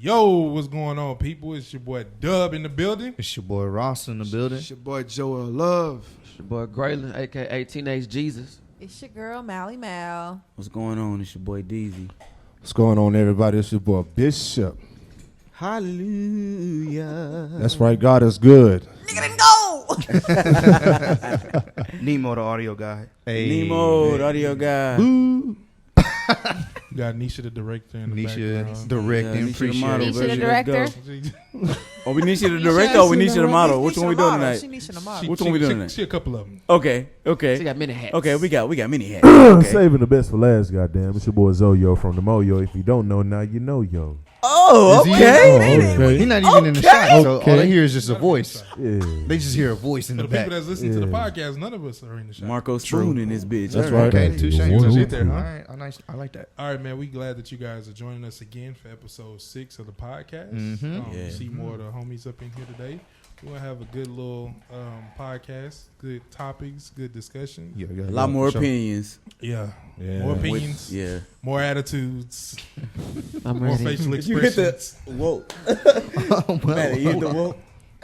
Yo, what's going on, people? It's your boy Dub in the building. It's your boy Ross in the building. It's your boy Joel Love. It's your boy Graylin, a.k.a. Teenage Jesus. It's your girl, Mally Mal. What's going on? It's your boy Deezy. What's going on, everybody? It's your boy Bishop. Hallelujah. That's right, God is good. Nigga didn't go! Nemo, the audio guy. Hey. Nemo, the audio guy. Boo. You got Nisha, the director, in the Nisha, background. directing, Nisha the model, Nisha the baby. director. Oh, we Nisha the director or we Nisha the model? Which one we doing tonight? She Nisha the model. Which one we doing tonight? She a couple of them. Okay. She got many hats. Okay, we got many hats. Okay. Saving the best for last, goddamn. It's your boy Zoyo from the Moyo. If you don't know, now you know, yo. Oh, Is he- okay. Okay. He's not even in the shot, so all they hear is just a voice. Yeah. They just hear a voice in For the the people back. that's listening to the podcast, none of us are in the shot. Marco Spoon in this bitch. That's All right. Okay, touche. Touche there, huh? All right, I like that. All right, man. We glad that you guys are joining us again for episode 6 of the podcast. Mhm. Yeah. See more of the homies up in here today. We're going to have a good little podcast, good topics, good discussion. Yeah, A lot more opinions. Yeah. Yeah. More With- opinions, Yeah. more attitudes, I'm more ready. facial You hit the expressions. whoa. Man, you hit the whoa.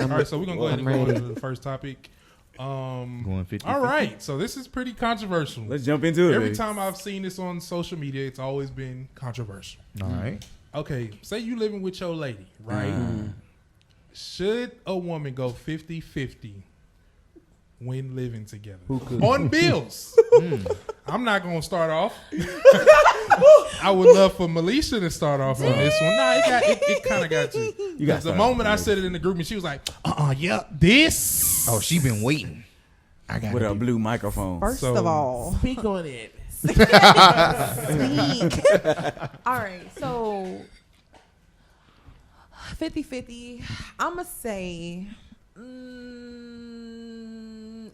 All right, so we're going to go ahead and I'm go ready. into the first topic. Going 50. All right, so this is pretty controversial. Let's jump into it. Every baby. time I've seen this on social media, it's always been controversial. All right. Okay, say you living with your lady, right? Should a woman go 50-50 when living together? On bills. I'm not going to start off. I would love for Melisha to start off on this one. Nah, it kind of got you. You got The moment I said it in the group, and she was like, this. Oh, she been waiting. I got with it. a blue microphone. First So- of all, Speak on it. all right, so 50-50, I'm going to say,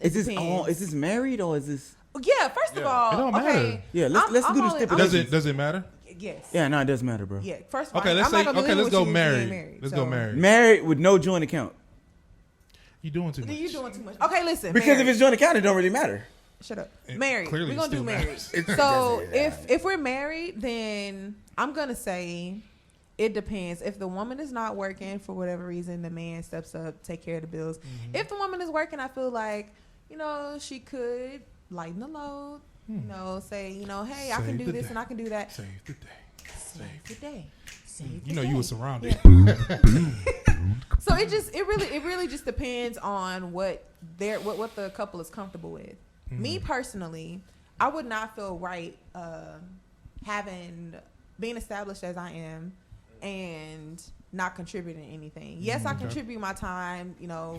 Is this married or is this? yeah, first of all, It don't matter. okay. Yeah, let's do the stipulations. Does it matter? Yes. Yeah, no, it does matter, bro. Yeah, first of all, Okay, let's I'm not say, gonna be living let's with go you being married. Let's so- go married. Married with no joint account. You doing too much. You're doing too much. Okay, listen. Because married. if it's joint account, it don't really matter. Shut up. It Married. clearly We're gonna do still married. matters. So if we're married, then I'm gonna say it depends. If the woman is not working for whatever reason, the man steps up, take care of the bills. If the woman is working, I feel like, she could lighten the load. Say, hey, I can Save do the this day. and I can do that. Save the day. Save the day. Save the You know day. you were surrounded. So it really just depends on what the couple is comfortable with. Me personally, I would not feel right being established as I am and not contributing anything. Yes, I contribute my time,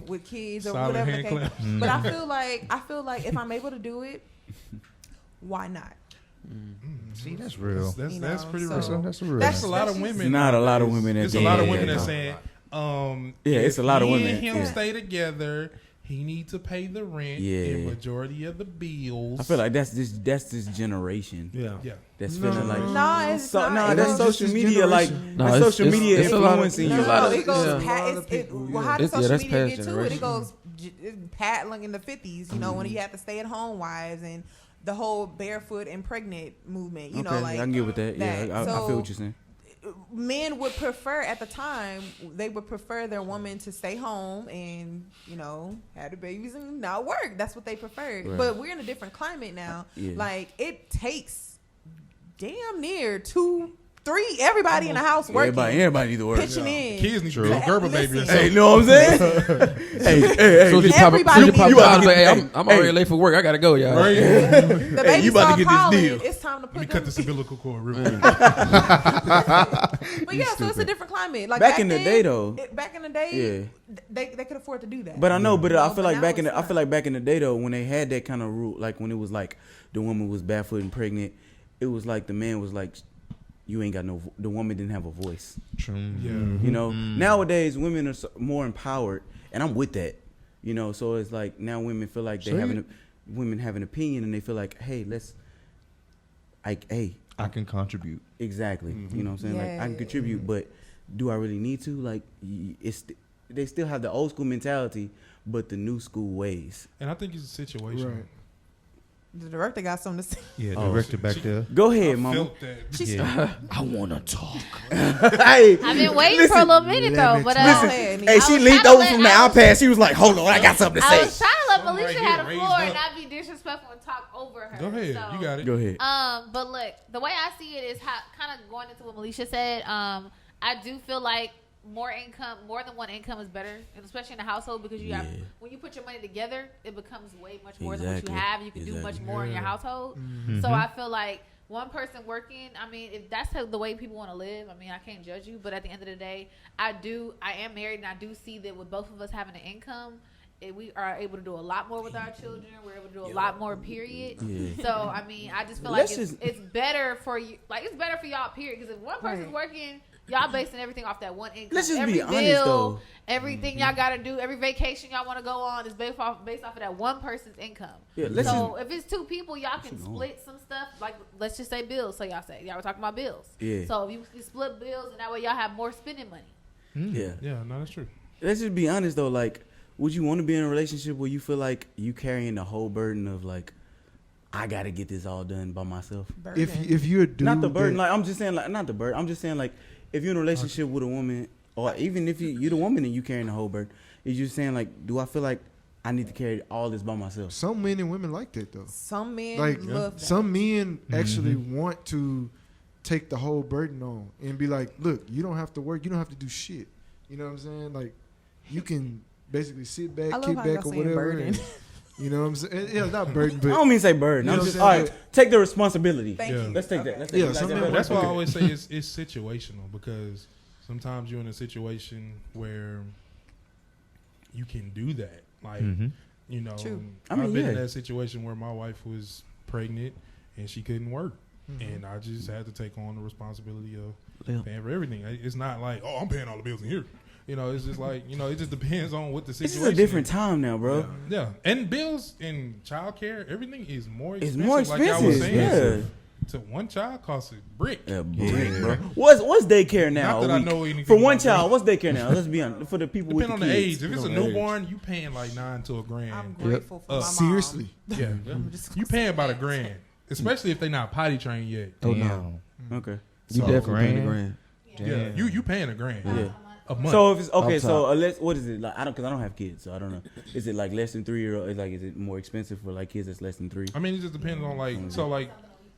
with kids or Solid whatever. hand the case. claps. But I feel like if I'm able to do it, why not? See, that's real. That's pretty so- real. That's real. That's a lot of just- women. It's not a lot of women that There's a do lot of that. women that saying, it's a lot of if women, he and him yeah. stay together, he needs to pay the rent Yeah. and majority of the bills. I feel like that's this generation. yeah. That's feeling like No, it's so. not. No, It that's goes- social media. Like No, that's it's- social media it's a lot of- influencing you. a lot No, of- it goes yeah. past. A lot of people, How does yeah, social that's media past get to it? generation. It goes pat like in the 50s, when you had the stay-at-home wives and the whole barefoot and pregnant movement. Okay, Like I can get with that. Yeah, I So, feel what you're saying. men would prefer at the time they would prefer their woman to stay home and have the babies and not work. That's what they preferred. Right. But we're in a different climate now. Yeah. Like it takes damn near 2-3 everybody in the house working, Everybody need to work. pitching in. Kids need to be a Gerber baby or Listen. Hey, something. you know what I'm saying? hey, So listen, Everybody needs to about to hey, get- I'm already late for work. I gotta go, y'all. Right? The baby you about to start get this crawling. deal. It's time to Let me put cut them. this umbilical cord real quick. But yeah, so it's a different climate. Like Back in the then, day, though. back in the day, they could afford to do that. But I know, but I No, feel but like now back in it's the I not. feel like back in the day though, when they had that kind of rule, like when it was like the woman was barefoot and pregnant, it was like the man was like, you ain't got the woman didn't have a voice. Yeah. You know, nowadays women are more empowered, and I'm with that. So it's like now women feel like women have an opinion, and they feel like, hey, I can contribute. exactly. You know what I'm saying? Like I can contribute, but do I really need to? Like they still have the old school mentality, but the new school ways. And I think it's a situation. Right. The director got something to say. Yeah, director back there. Go ahead, mama. Felt that. Yeah. I want to talk. Hey, I've been waiting for a little minute though, but hey, I she was leaned trying to over let- from the I was- iPad. She was like, "Hold on, I got something to I say." was trying to let Something Felicia right have the here, floor raised and up. not be disrespectful and talk over her. Go ahead. So, You got it. Go ahead. But look, the way I see it is how kind of going into what Melisha said. I do feel like more than one income is better, and especially in a household because you have when you put your money together, it becomes way much more than what you have. You can do much more in your household. So I feel like one person working. I mean, if that's the way people want to live, I mean, I can't judge you. But at the end of the day, I am married, and I do see that with both of us having an income. We are able to do a lot more with our children. We're able to do a lot more, period. Yeah. So, I mean, I just feel like it's better for you. Like, it's better for y'all, period. Because if one person's working, y'all basing everything off that one income. Let's just every be honest, though. Everything y'all got to do, every vacation y'all want to go on is based off of that one person's income. Yeah, so, if it's two people, y'all can split some stuff. Like, let's just say bills. So, y'all were talking about bills. Yeah. So, if you can split bills, and that way y'all have more spending money. Yeah. Yeah, no, that's true. Let's just be honest, though. Like, would you want to be in a relationship where you feel like you carrying the whole burden of like, I gotta get this all done by myself? If you're a dude, not the burden. Like I'm just saying, like not the burden. I'm just saying, like if you're in a relationship with a woman, or even if you're the woman and you carrying the whole burden, is you saying like, do I feel like I need to carry all this by myself? Some men and women like that though. Some men Like love that. some men actually want to take the whole burden on and be like, look, you don't have to work, you don't have to do shit. You know what I'm saying? Like you can basically sit back, I love kick how back y'all or saying whatever. burden. And, you know what I'm saying? Yeah, not burden, but I don't mean to say burden. You I'm know just what I'm all saying? right. Take the responsibility. Thank Yeah. you. Let's take Okay. that. Let's take Yeah, it like some that. men- That's why I Okay. always say it's situational because sometimes you're in a situation where you can do that. Like, you know, True. I've been in that situation where my wife was pregnant and she couldn't work. Mm-hmm. And I just had to take on the responsibility of paying for everything. It's not like, oh, I'm paying all the bills in here. You know, it's just like, you know, it just depends on what the This situation is a different time now, bro. Yeah. And bills and childcare, everything is more expensive. It's more Like I was expensive. saying. To one child costs a brick. Yeah, brick, bro. What's daycare now? Not that I know anything For one about child, what's daycare now? Let's be honest. For the people Depending on with the the age. kids. If it's a newborn, you paying like $9 to $1,000. I'm grateful for my mom. seriously. Yeah, you paying about $1,000, especially if they not potty trained yet. Oh no, Okay. you definitely paying $1,000. Yeah, you paying $1,000 Yeah. a month. So if it's okay, Outside. so what is it like? Because I don't have kids, so I don't know. Is it like less than 3-year-old? Like, is it more expensive for like kids that's less than 3? I mean, it just depends on like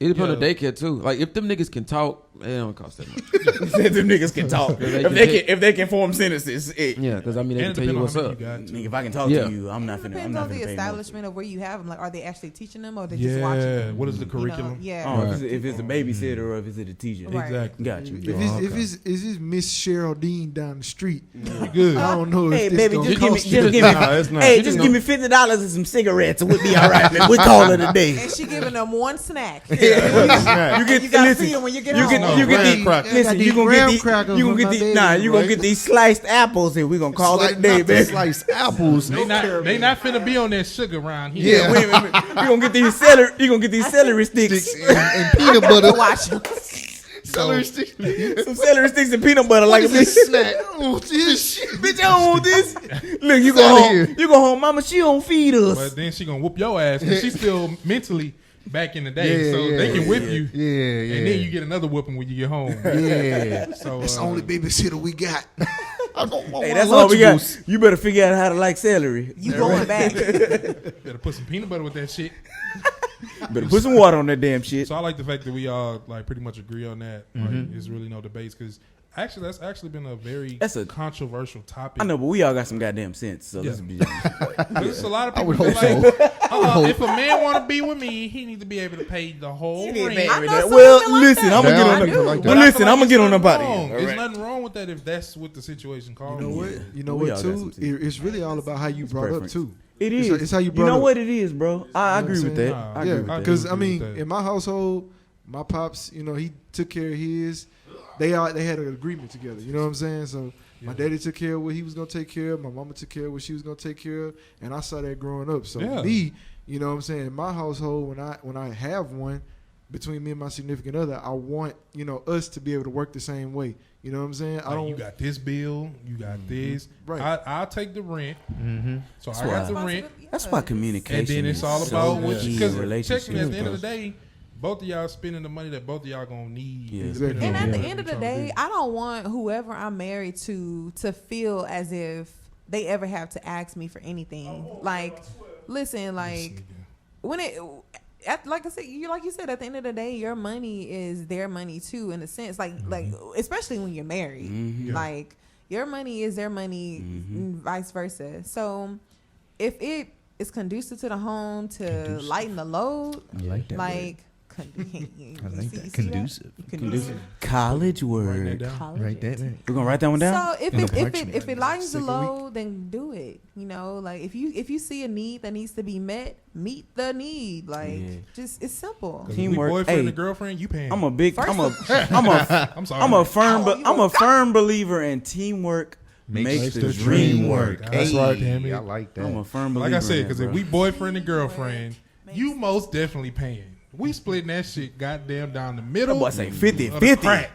It depends on Yeah. daycare too. Like if them niggas can talk, it don't cost that much. Them niggas can talk. if they can form sentences. Yeah, because I mean they and can it tell you depends what's on how up. many you got. Nigga, if I can talk Yeah. to you, I'm not finna. I'm Depends not on finna the pay more. establishment of where you have them. Like, are they actually teaching them or they just watching Yeah, them? what is the You know, curriculum? yeah. Oh, Right. if it's a babysitter or if it's a teacher. Right. Exactly. Got you. If it's Miss Geraldine down the street, You good? I don't know Hey if this baby, gonna just give me, cost you. just give me, Nah, it's not. hey, just give me $50 and some cigarettes, and we'll be all right. Man. We call it a day. And she giving them one snack. You get You gotta listen, feed them when you get you home. get you get graham these crackers. listen, Got you gonna graham get these crackers you gonna from get my these baby, nah, you gonna right? get these sliced apples and we gonna call it a day, Not the baby. sliced apples. They not finna be on that sugar around here. Yeah, wait, you gonna get these celery. You gonna get these celery sticks, and peanut butter. Watch them. Celery sticks. some celery sticks and peanut butter, like a bitch. snack. Oh, this shit. Bitch, I don't want this. Look, you Get go outta home. here. You go home, mama. She don't feed us. But then she gonna whoop your ass because she's still mentally back in the day, so they can whip you. Yeah. And then you get another whooping when you get home. Yeah. So That's the only babysitter we got. I don't want Hey, my that's all we got. Lunchables. You better figure out how to like celery. You going back. better put some peanut butter with that shit. Better put some water on that damn shit. So I like the fact that we all like pretty much agree on that. Like, there's really no debates because actually that's actually been a very controversial topic. I know, but we all got some goddamn sense. So let's be honest. There's a lot of I people would that hope like, if a man want to be with me, he needs to be able to pay the whole rent. I know some Well, women like listen, that. I'm gonna get Yeah, on I the. do like Well, that. listen, I'm gonna get on the body. There's nothing wrong with that if that's what the situation calls. You know what? You know We what all got too? some sense. It's really all about how you brought preference. up too. It It's is. like- it's how you brought know up. what it is, bro. I You know agree what with I'm that. saying? I Nah, agree Yeah, with that. because I agree mean, with that. in my household, my pops, you know, he took care of his. They had an agreement together. You know what I'm saying? So my daddy took care of what he was gonna take care of. My mama took care of what she was gonna take care of, and I saw that growing up. So Yeah. me, you know what I'm saying? In my household, when I have one, between me and my significant other, I want, you know, us to be able to work the same way. You know what I'm saying? I Like, don't. you got this bill, you got this. Right. I'll take the rent. So That's I got why- the rent. That's why communication. And then it's is all so about what key you, in because relationships, technically at the end of the bro. day, both of y'all spending the money that both of y'all gonna need. Yeah. Exactly. And at the Yeah. end of the day, I don't want whoever I'm married to feel as if they ever have to ask me for anything. Like, listen, like when it, like I said, like you said, at the end of the day, your money is their money too, in a sense. Like especially when you're married, like your money is their money, and vice versa. So if it is conducive to the home to lighten the load, I like that like. Conducive. College word. Write that down. Right there, man. We're gonna write that one down. So if it lightens the load, then do it. You know, like if you see a need that needs to be met, meet the need. Like just it's simple. 'Cause Teamwork. We boyfriend Hey, and girlfriend, you paying. I'm a big. I'm a I'm sorry. I'm a firm. Oh, you I'm a a firm believer in teamwork makes the dream work. That's right, damn it. I like that. I'm a firm believer. Like I said, in because that, if bro. we boyfriend and girlfriend, you most definitely paying. We splitting that shit goddamn down the middle. That boy say 50, of the 50. crack.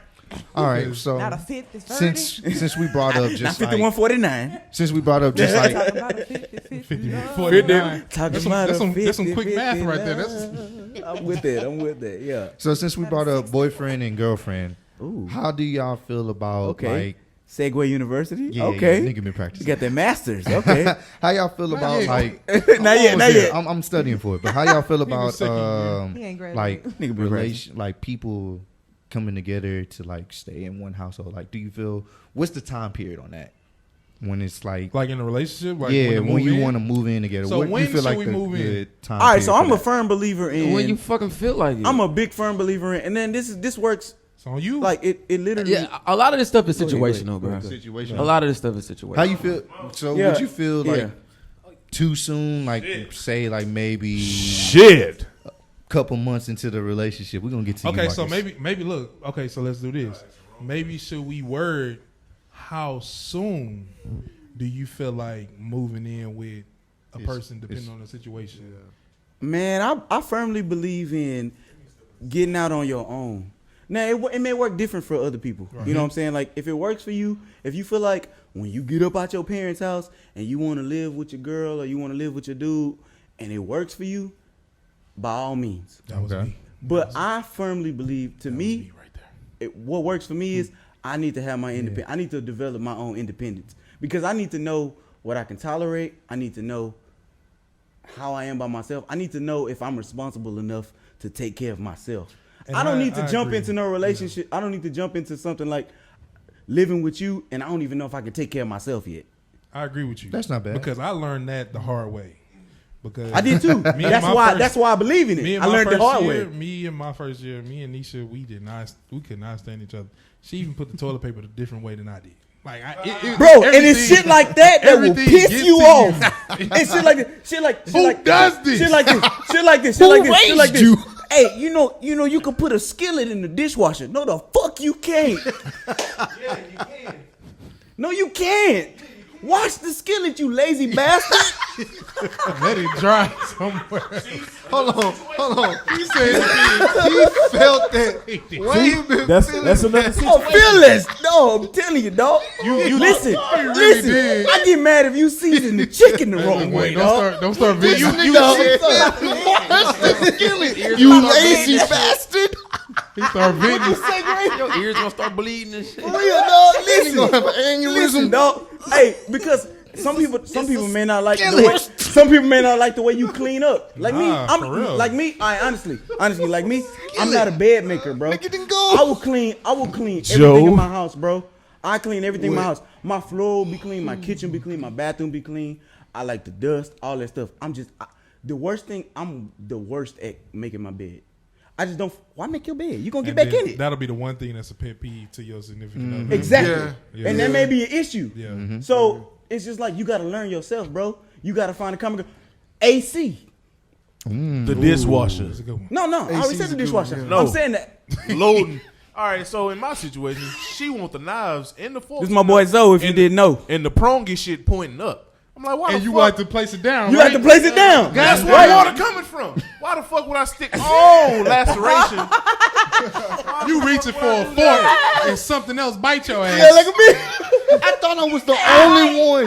All right, so Not a fifth, it's 30. since we brought up Not just 5149. since we brought up just like Talking about a 50, 50, love. 49. Talking That's about some a that's some quick 50, math right there. I'm with that. I'm with that. Yeah. so since we brought up boyfriend and girlfriend, Ooh. how do y'all feel about Okay. like Segway University. yeah, Okay. nigga been You practicing. got that masters. Okay. How y'all feel about yet. like Not yet. Not yet. I'm studying for it, but how y'all feel about second He ain't graduated. like Nigga been relation like people coming together to like stay in one household? Like, do you feel what's the time period on that when it's like Like in a relationship, like yeah, when when you want to move in together? So what do when you feel should like we the move in? good time? All right. period So for I'm a that? firm believer in. When you fucking feel like it. I'm a big firm believer in, and then this works It's on you. like it literally. Yeah, a lot of this stuff is Go ahead, go ahead. situational, bro. situation. A lot of this stuff is situational. How you feel? So Yeah. would you feel like Yeah. too soon? Like say like maybe Shit. a couple months into the relationship, we're gonna get to you, Okay, so Marcus. maybe look. Okay, so let's do this. Maybe should we word how soon do you feel like moving in with a person depending on the situation? Man, I firmly believe in getting out on your own. Now, it may work different for other people. You know what I'm saying? Like, if it works for you, if you feel like when you get up out your parents' house and you want to live with your girl or you want to live with your dude and it works for you, by all means. That was me. But I firmly believe, to me, Me right there. what works for me is I need to have my independence. I need to develop my own independence because I need to know what I can tolerate. I need to know how I am by myself. I need to know if I'm responsible enough to take care of myself. And I don't need to I jump agree. into no relationship. I don't need to jump into something like living with you, and I don't even know if I can take care of myself yet. I agree with you. That's not bad. Because I learned that the hard way. Because I did too. Me and That's my why. first- That's why I believe in Me it. and I my learned the first hard year, way. me and my first year, me and Nisha, we could not stand each other. She even put the toilet paper a different way than I did. Like, Bro, and it's shit like that that will everything piss gets you to off. And shit like this. Shit like Who like does this? Shit like this. Shit like this. Shit like this. Shit like raised this. you? Hey, you know, you can put a skillet in the dishwasher. No, the fuck you can't. Yeah, you can. No, you can't. Wash the skillet, you lazy bastard. Let it dry somewhere. hold on. He said He felt that. Why you been That's feeling another that? situation. Oh, fearless. No, I'm telling you, dog. You listen. you really Listen. did. I get mad if you season the chicken the wrong way, dog. Don't start video. You lazy bastard. He start video. Your ears gonna start bleeding and shit. For real, dog. You Listen. gonna have an Listen, aneurysm. dog. Hey, because some people may not like the way some people may not like the way you clean up. Like me, Nah, I'm for real. like me. I honestly, like me, I'm not a bed maker, bro. Make it then go. I will clean Joe. everything in my house, bro. I clean everything in my house. My floor will be clean, my kitchen be clean, my bathroom be clean. I like the dust, all that stuff. I'm the worst at making my bed. I just don't. Why make your bed? You gonna get back in it. That'll be the one thing that's a pet peeve to your significant other. Exactly. Yeah. And that may be an issue. Yeah. So it's just like you got to learn yourself, bro. You got to find a common. AC. The dishwasher. That's a good one. No, I already AC said is the a good dishwasher. one, yeah. I'm No. saying that. Loading. All right, so in my situation, she want the knives and the forks. This is my boy Zoe. If you didn't know, And the prongy shit pointing up. I'm like, why And the you fuck? like to place it down, You right? like to place it down. That's where water coming from. Why the fuck would I stick? Oh, laceration. You reaching for a fork and something else bite your ass. Yeah, look at me. I thought I was the only one,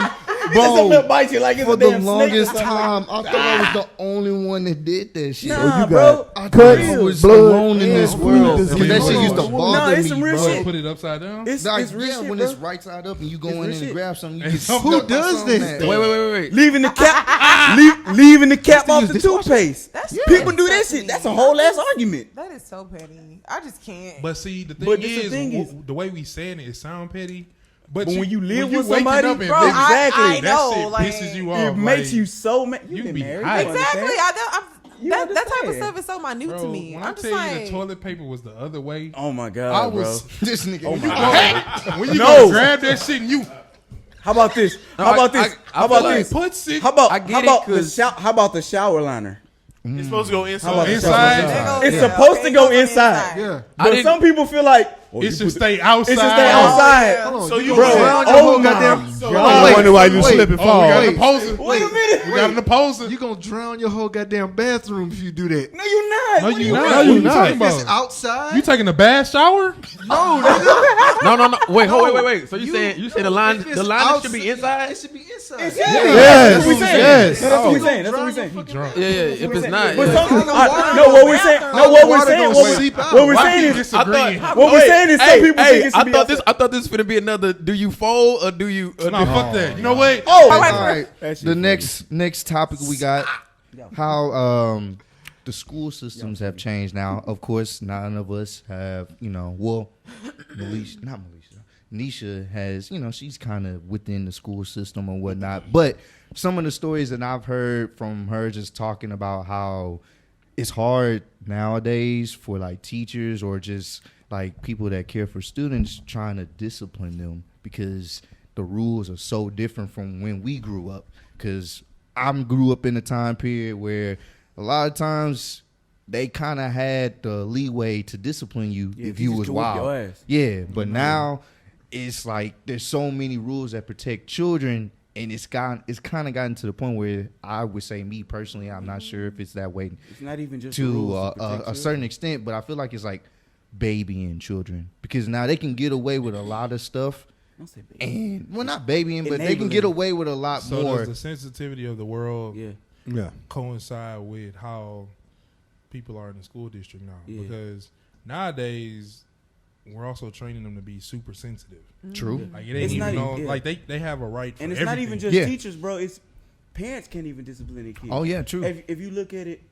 Something that bro. bites you like it's For a the damn longest snake or something. time, I thought I was the only one that did that shit. Nah, you bro. got I cuts, thought I was blood, alone in this and world. fluid Because that disease. shit used to Nah, bother it's me, some real bro. shit. Put it upside down. It's Like, real yeah, shit, when bro. it's right side up and you go It's in real and shit. grab something, you And get some- stuck Who by does something this? that- Wait. Leaving the cap, leaving the cap off the toothpaste. People do that shit. That's a whole ass argument. That is so petty. I just can't. But see, the thing But this is, the thing is- the way we saying it sound petty. But But when you live with waking somebody, up and Bro, living- exactly. I that know, shit like, pisses you off. It makes like, you so mad. you You been be married. hot. You Exactly. understand? You That type of understand. stuff is so minute bro, to me. when I'm I just tell you like, the toilet paper was the other way, Oh my I god, was. This nigga. Oh my When god. you No. gonna grab that shit and you How about this? No, How about I- this? I How about feel like this? put six How about I get how it, about the 'cause- how about the shower liner? It's supposed to go How inside. about the Inside? shower They liner? go- It's yeah, supposed okay, to it go goes on inside. Yeah. But didn't- some people feel like it should stay outside. it should stay outside. yeah. Hold on, So you you gonna bro, drown your oh whole my goddamn. So- I wonder why you slip and Oh, fall. we got Wait. an opposer. Wait a minute. We got an opposer. You gonna drown your whole goddamn bathroom if you do that. No, you're not. No, What you do not. mean? No, you not. If it's outside, You taking a bath shower? no, nigga. No. Wait, No. wait. So you saying the line If it's the line should be outside- inside? It should be inside. Yes. Yes, That's what we saying. yes. No, that's what we You saying. gonna That's what we drown your saying. fucking Drunk. Yeah. If it's not, But yeah. some, All the water no, what we're in saying, the no, what we're water saying, gonna what seep out. we're Why saying keep is, disagreeing? what we're saying is, some people think it should be outside. I thought this was gonna be another. Do you fold or do you? Nah, fuck that. You know what? Oh, All right. That shit The funny. next topic we got how the school systems have changed now. Of course, none of us have, well, Nisha has, she's kind of within the school system or whatnot. But some of the stories that I've heard from her just talking about how it's hard nowadays for like teachers or just like people that care for students trying to discipline them because the rules are so different from when we grew up. Because I grew up in a time period where a lot of times they kind of had the leeway to discipline you if you just was to whoop your wild. ass. Yeah, but now it's like there's so many rules that protect children, and it's kind of gotten to the point where I would say, me personally, I'm not sure if it's that way It's not even just the to rules to protect a children. certain extent, but I feel like it's like babying children because now they can get away with a lot of stuff. Don't say baby. And well, not babying, but they can Enabling. get away with a lot So more. does the sensitivity of the world Yeah. Yeah. coincide with how people are in the school district now? Yeah. Because nowadays we're also training them to be super sensitive. True. Like it ain't It's even not know, even- yeah. like they have a right for And it's everything. not even just Yeah. teachers, bro. It's parents can't even discipline their kids. Oh yeah, true. If you look at it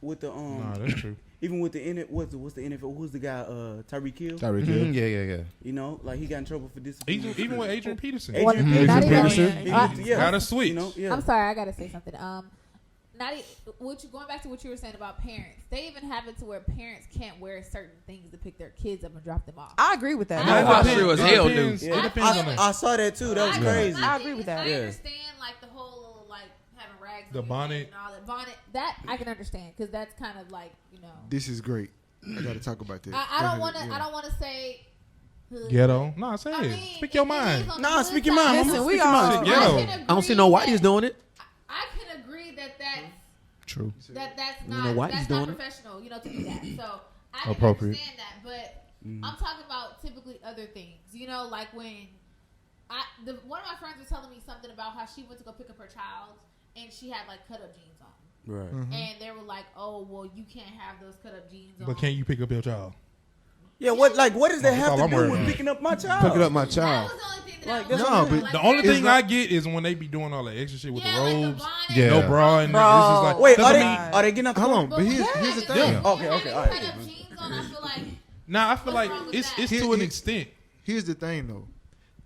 with the Nah, that's true. even with the what's the NFL? Who's the guy? Tyreek Hill. Tyreek Hill. Yeah. You know, like he got in trouble for discipline. Even with Adrian Peterson, Adrian Adrian Peterson. Peterson. Yeah. gotta switch. You know, yeah. I'm sorry, I gotta say something. Going back to what you were saying about parents, they even have it to where parents can't wear certain things to pick their kids up and drop them off. I agree with that. I know how sure as hell, dude. depends- Yeah. It depends on I saw that too. That was crazy. I agree with that. I Yeah. understand like the whole like having rags, The on your bonnet. head and all that bonnet. That I can understand because that's kind of like This is great. I got to talk about that. I don't want to. I don't want to say. Ghetto. Nah, say I it. mean, Speak your it mind. is on Nah, the speak good your mind, side. mama. Listen, we Speak your mind. all. Ghetto. I don't see no whiteys doing it. I can agree that that's True. that's You know not why he's that's doing not it? professional, to do that. So I can Appropriate. understand that, but I'm talking about typically other things. Like when one of my friends was telling me something about how she went to go pick up her child and she had like cut up jeans on, Right. and they were like, "Oh, well, you can't have those cut up jeans on." But can't you pick up your child? Yeah. What does that That's have all to I'm do worried with about. picking up my child? Picking up my That child. was the only thing that Like, I that's was what I'm saying. saying. The only It's thing not- I get is when they be doing all that extra shit with the like the robes. bonnet, Yeah. No bra and Bro. this is like Wait, doesn't are they getting out the Hold car? on, but here's the thing. Yeah. Okay, all right. Cut up jeans on, I feel like Nah, I feel What's like wrong with it's that? to an extent. Here's the thing, though.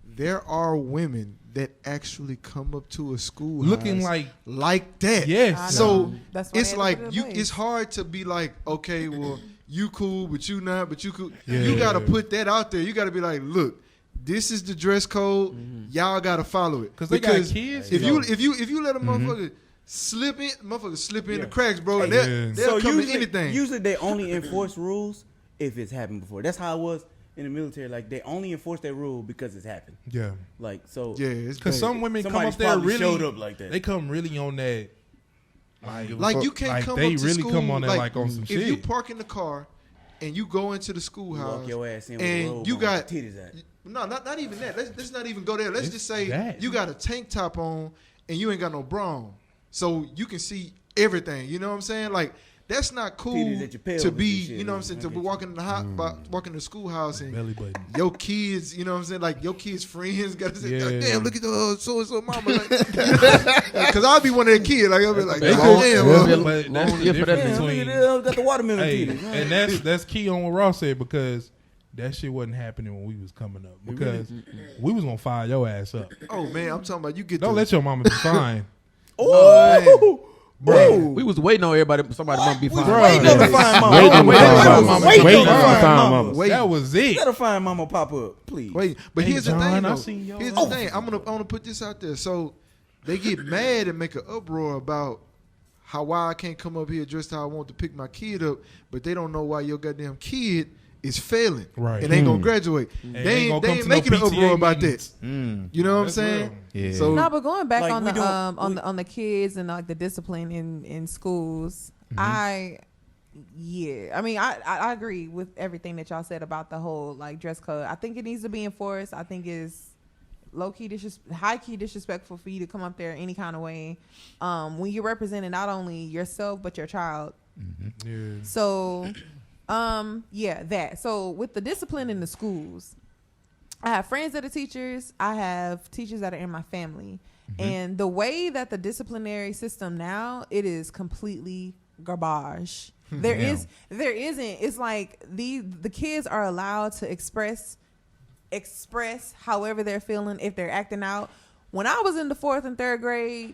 There are women that actually come up to a school Looking like that. yes. I So know. That's why it's they had to like put it in you. place. It's hard to be like, okay, well, you cool, but you not, but you cool. Yeah. You got to put that out there. You got to be like, look, this is the dress code. Y'all got to follow it 'Cause they got kids, If you you let a motherfucker slip in, in the cracks, bro, and Yeah. they'll come to usually, anything. usually they only enforce rules if it's happened before. That's how it was in the military, like they only enforce that rule because it's happened. Yeah. Like so. Yeah, it's Because bad. some women come Somebody's up there probably really showed up like that. They come really on that. Like you can't like come they up to really school, come on there like on some if shit. you park in the car and you go into the schoolhouse, Walk your ass in with a and robe you on, got titties out. no, not even that. Let's not even go there. Let's It's just say that. you got a tank top on and you ain't got no bra on, so you can see everything. You know what I'm saying? Like that's not cool Titties at your pelvis to be. and shit, You know what I'm man. saying? I To get be you. walking in the walking in the schoolhouse and Belly button. your kids. You know what I'm saying? Like your kids' friends got to say, Yeah. "Damn, look at the so and so mama." Because I'll be one of the kids. Like I'll be like, They "Oh, could- damn." yeah, uh, but that's the Yeah, for that difference Damn, look between. at them, got the watermelon Hey, titties. and that's key on what Ross said because that shit wasn't happening when we was coming up because we was gonna fire your ass up. Oh man, I'm talking about you get Don't to let your mama be fine. Oh, Bro. We was waiting on everybody. Somebody might be fine. waiting on the fine mama. Waiting on the Waiting fine on mama. the Waiting fine on the mama. fine mama. Wait. That was it. Let a fine mama pop up, please. Wait, but Hey, here's the John, thing. I Though. seen your Here's the thing. I'm gonna put this out there. So they get mad and make an uproar about why I can't come up here dressed how I want to pick my kid up, but they don't know why your goddamn kid is failing Right. and ain't gonna graduate. And They ain't gonna come ain't to no making an PTA uproar about meetings. that. You know what I'm That's saying? Yeah. So No, but going back Like, on we the don't- on the kids and like the discipline in schools, I mean I agree with everything that y'all said about the whole like dress code. I think it needs to be enforced. I think it's low key high key disrespectful for you to come up there any kind of way when you're representing not only yourself but your child. Yeah. So that. So with the discipline in the schools, I have friends that are teachers. I have teachers that are in my family. And the way that the disciplinary system now, it is completely garbage. There isn't. It's like the kids are allowed to express however they're feeling if they're acting out. When I was in the 4th and 3rd grade,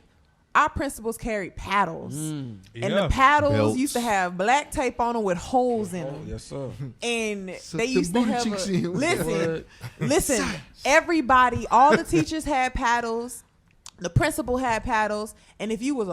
our principals carried paddles, and the paddles Belts. used to have black tape on them with holes in them. Yes, sir. And Suck they the used to booty have cheeks in. listen. Everybody, all the teachers had paddles. The principal had paddles, and if you was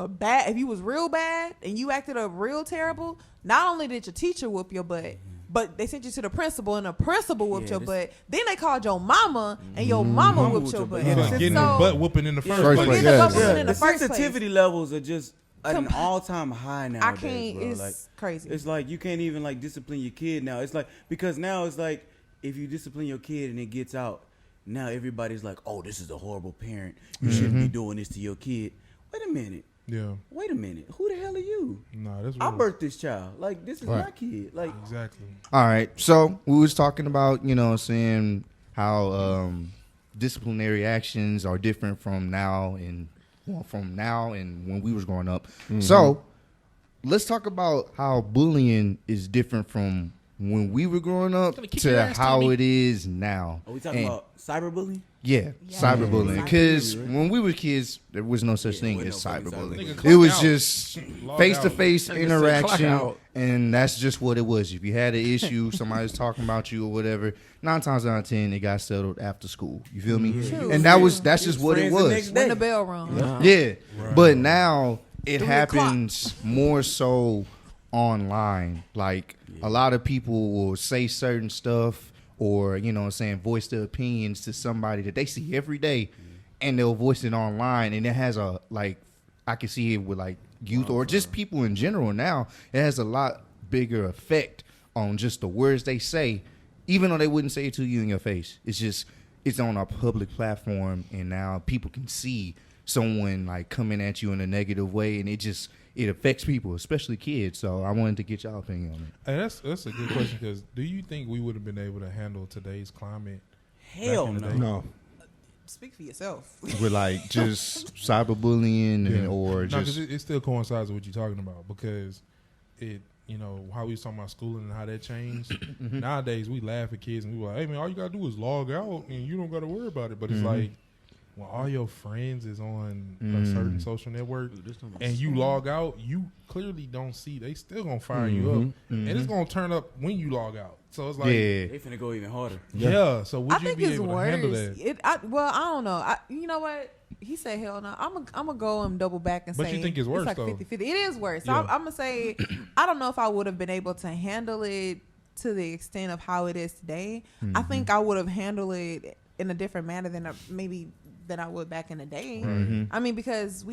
real bad and you acted up real terrible, not only did your teacher whoop your butt, but they sent you to the principal, and the principal whooped your butt. Then they called your mama, and your mama whooped your butt. It's like getting the butt whooping in the first First place. place. Getting the butt Yes. whooping in The the first sensitivity place. levels are just at an all-time high nowadays, I can't. bro. It's Like, crazy. it's like you can't even like discipline your kid now. It's like because now it's like if you discipline your kid and it gets out, now everybody's like, "Oh, this is a horrible parent. You shouldn't be doing this to your kid." Wait a minute. Yeah. Wait a minute. Who the hell are you? Nah, that's I real. birthed this child. Like this is Right. my kid. Like Exactly. All right. So we was talking about, you know, saying how disciplinary actions are different from now and when we was growing up. So let's talk about how bullying is different from when we were growing up Gonna kick your to ass, how Tommy. it is now. are we talking And- about cyberbullying? Yeah, cyberbullying. Because when we were kids, there was no such thing wasn't as no fucking cyberbullying. cyberbullying. It was Clock out. just Log face-to-face Nigga said clock interaction, out. and that's just what it was. If you had an issue, somebody's talking about you or whatever, 9 times out of 10, it got settled after school. You feel me? True. And that's just what it Friends the was. next When day. the bell rung. Yeah, but now it 3 happens more so online. Like a lot of people will say certain stuff or, you know what I'm saying, voice their opinions to somebody that they see every day and they'll voice it online, and it has a, like, I can see it with like youth or just people in general now. It has a lot bigger effect on just the words they say, even though they wouldn't say it to you in your face. It's just, it's on a public platform, and now people can see someone like coming at you in a negative way, and it affects people, especially kids. So I wanted to get y'all opinion on it. Hey, that's a good question because do you think we would have been able to handle today's climate? Hell back in the no. day? No. Speak for yourself. With like just cyberbullying and, or No, 'cause just it still coincides with what you're talking about because it, you know, how we was talking about schooling and how that changed. Nowadays, we laugh at kids and we like, hey, man, all you got to do is log out and you don't got to worry about it. But it's like when all your friends is on a certain social network and you log out, you clearly don't see. They still going to fire you up. And it's going to turn up when you log out. So it's like, yeah. They finna go even harder. yeah. So would I you think be it's able to handle worse. that? I don't know. You know what? He said, hell no. I'm gonna go and double back and But say you think it's worse, like though? 50-50. It is worse. So Yeah. I'm gonna say I don't know if I would have been able to handle it to the extent of how it is today, I think I would have handled it in a different manner than I would back in the day. I mean, because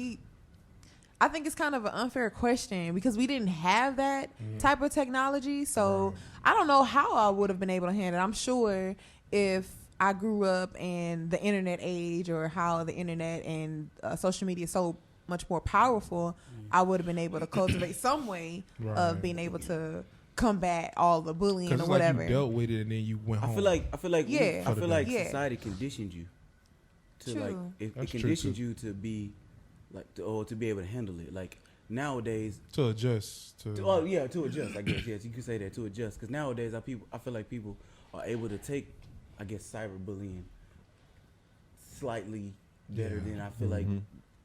I think it's kind of an unfair question because we didn't have that type of technology. So I don't know how I would have been able to handle it. I'm sure if I grew up in the internet age or how the internet and social media is so much more powerful, I would have been able to cultivate some way of being able to combat all the bullying or whatever. Like you dealt with it and then you went home. I feel like society conditioned you to True. like it conditioned you to be like to be able to handle it. Like nowadays to adjust to adjust. I guess yes, you could say that, to adjust, because nowadays I feel like people are able to take, I guess, cyberbullying slightly better than I feel like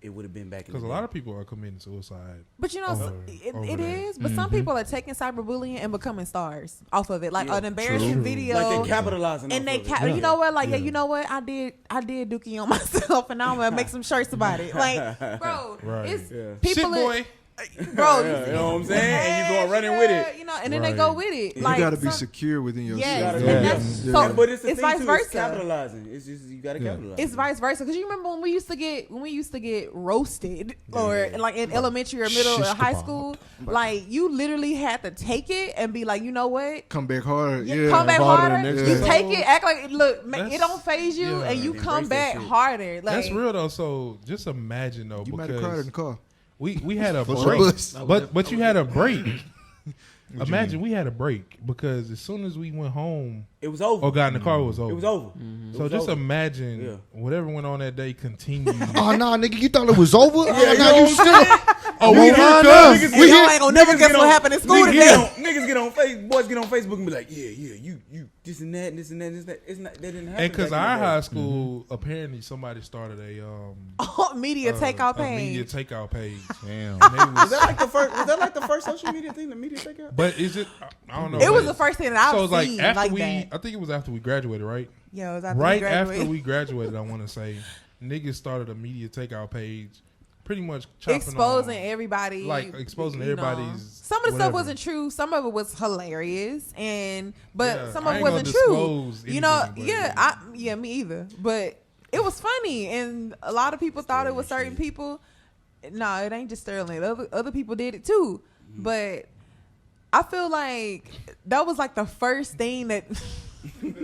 it would have been back in the day. Because a lot of people are committing suicide. But you know, it is. But some people are taking cyberbullying and becoming stars off of it, like an embarrassing video. Like they capitalizing. And they, you know what? Like, you know what? I did Dookie on myself, and now I'm gonna make some shirts about it. Like, bro, it's people. Shit, boy. Bro, you know what I'm saying? And you going running with it. You know, and then they go with it. Like, you got to be secure within yourself. But it's vice versa. It's capitalizing. It's just you got to capitalize. It's vice versa, because you remember when we used to get roasted, or like in elementary or middle or high school, like you literally had to take it and be like, you know what? Come back hard. Come back harder. You take it, act like it don't phase you, and you come back harder. Like, that's real though. So just imagine though, you might have cried in the car. We had a break, but you had a break. Imagine we had a break because as soon as we went home, it was over. Or got in the car, it was over. It was over. So just imagine whatever went on that day continued. Oh no, nigga, you thought it was over? You still. Oh, we here. Y'all ain't gonna never guess what happened in school today. Niggas get on Facebook, boys get on Facebook and be like, you this and that, this and that, this and that. It's not, that didn't happen. And because our high school, apparently somebody started a media takeout page. Media takeout page. Damn. Was that like the first social media thing, the media takeout? But is it? I don't know. It was the first thing that I've seen. So like after that. I think it was after we graduated, right? Yeah, it was after right we graduated. after we graduated. I want to say niggas started a media takeout page. Pretty much exposing everybody, like exposing everybody's. Know. Some of the stuff wasn't true. Some of it was hilarious, but some of it wasn't true. You know, me either. But it was funny, and a lot of people thought it was certain people. No, it ain't just Sterling. Other people did it too, but I feel like that was like the first thing that.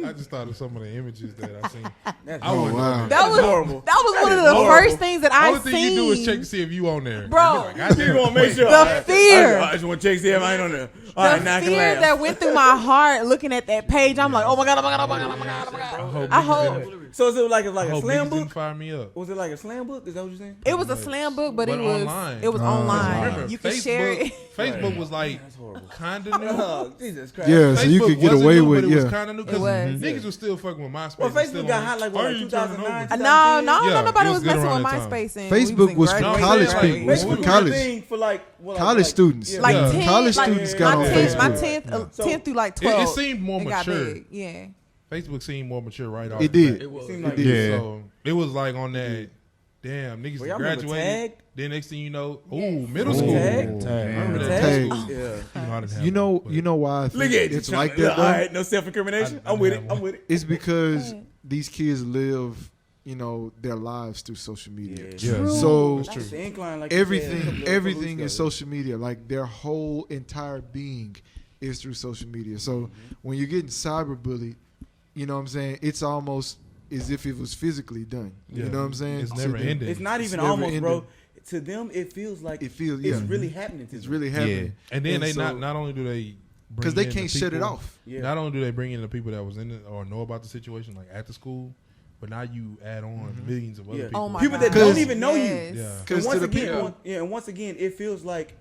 I just thought of some of the images that I seen. That's wow. That was horrible. That was one of the first things that I seen. Only thing you do is check to see if you on there, bro. You gonna make sure the fear. I just want to check to see if I ain't on there. The fear that went through my heart looking at that page. I'm like, oh my god, oh my god, oh my god, oh my god, oh my god. I hope. So is it like a slam book? Fire me up. Was it like a slam book? Is that what you're saying? It was a slam book, but it was online. It was online. Remember, you could share it. Facebook was like kind of new. Jesus Christ. Yeah, so you could get away with it. It was kind of new because niggas was still fucking with MySpace. Well, Facebook got hot like what, 2009? No, nobody was messing with MySpace. Facebook was for college people. Was for college. For like college students. Like 10, college students got on Facebook. My 10th through like 12. It seemed more mature. Yeah. Facebook seemed more mature right off. It did. It did. So it was like on that. Damn, niggas graduated. Then next thing you know, middle school. Remember that tag? You know why I think it's like that. All right, no self-incrimination. I'm with it. It's because these kids live, their lives through social media. Yeah. So like everything is social media. Like their whole entire being is through social media. So when you're getting cyberbullied, you know what I'm saying? It's almost as if it was physically done. You know what I'm saying? It's never ending. It's not even almost, bro. To them, it feels like it's really happening to them. It's really happening. Yeah. And then they not only do they because they can't shut it off. Yeah. Not only do they bring in the people that was in it or know about the situation, like at the school, but now you add on millions of other people. Oh my people God. that don't even know you. Yeah. And once again, it feels like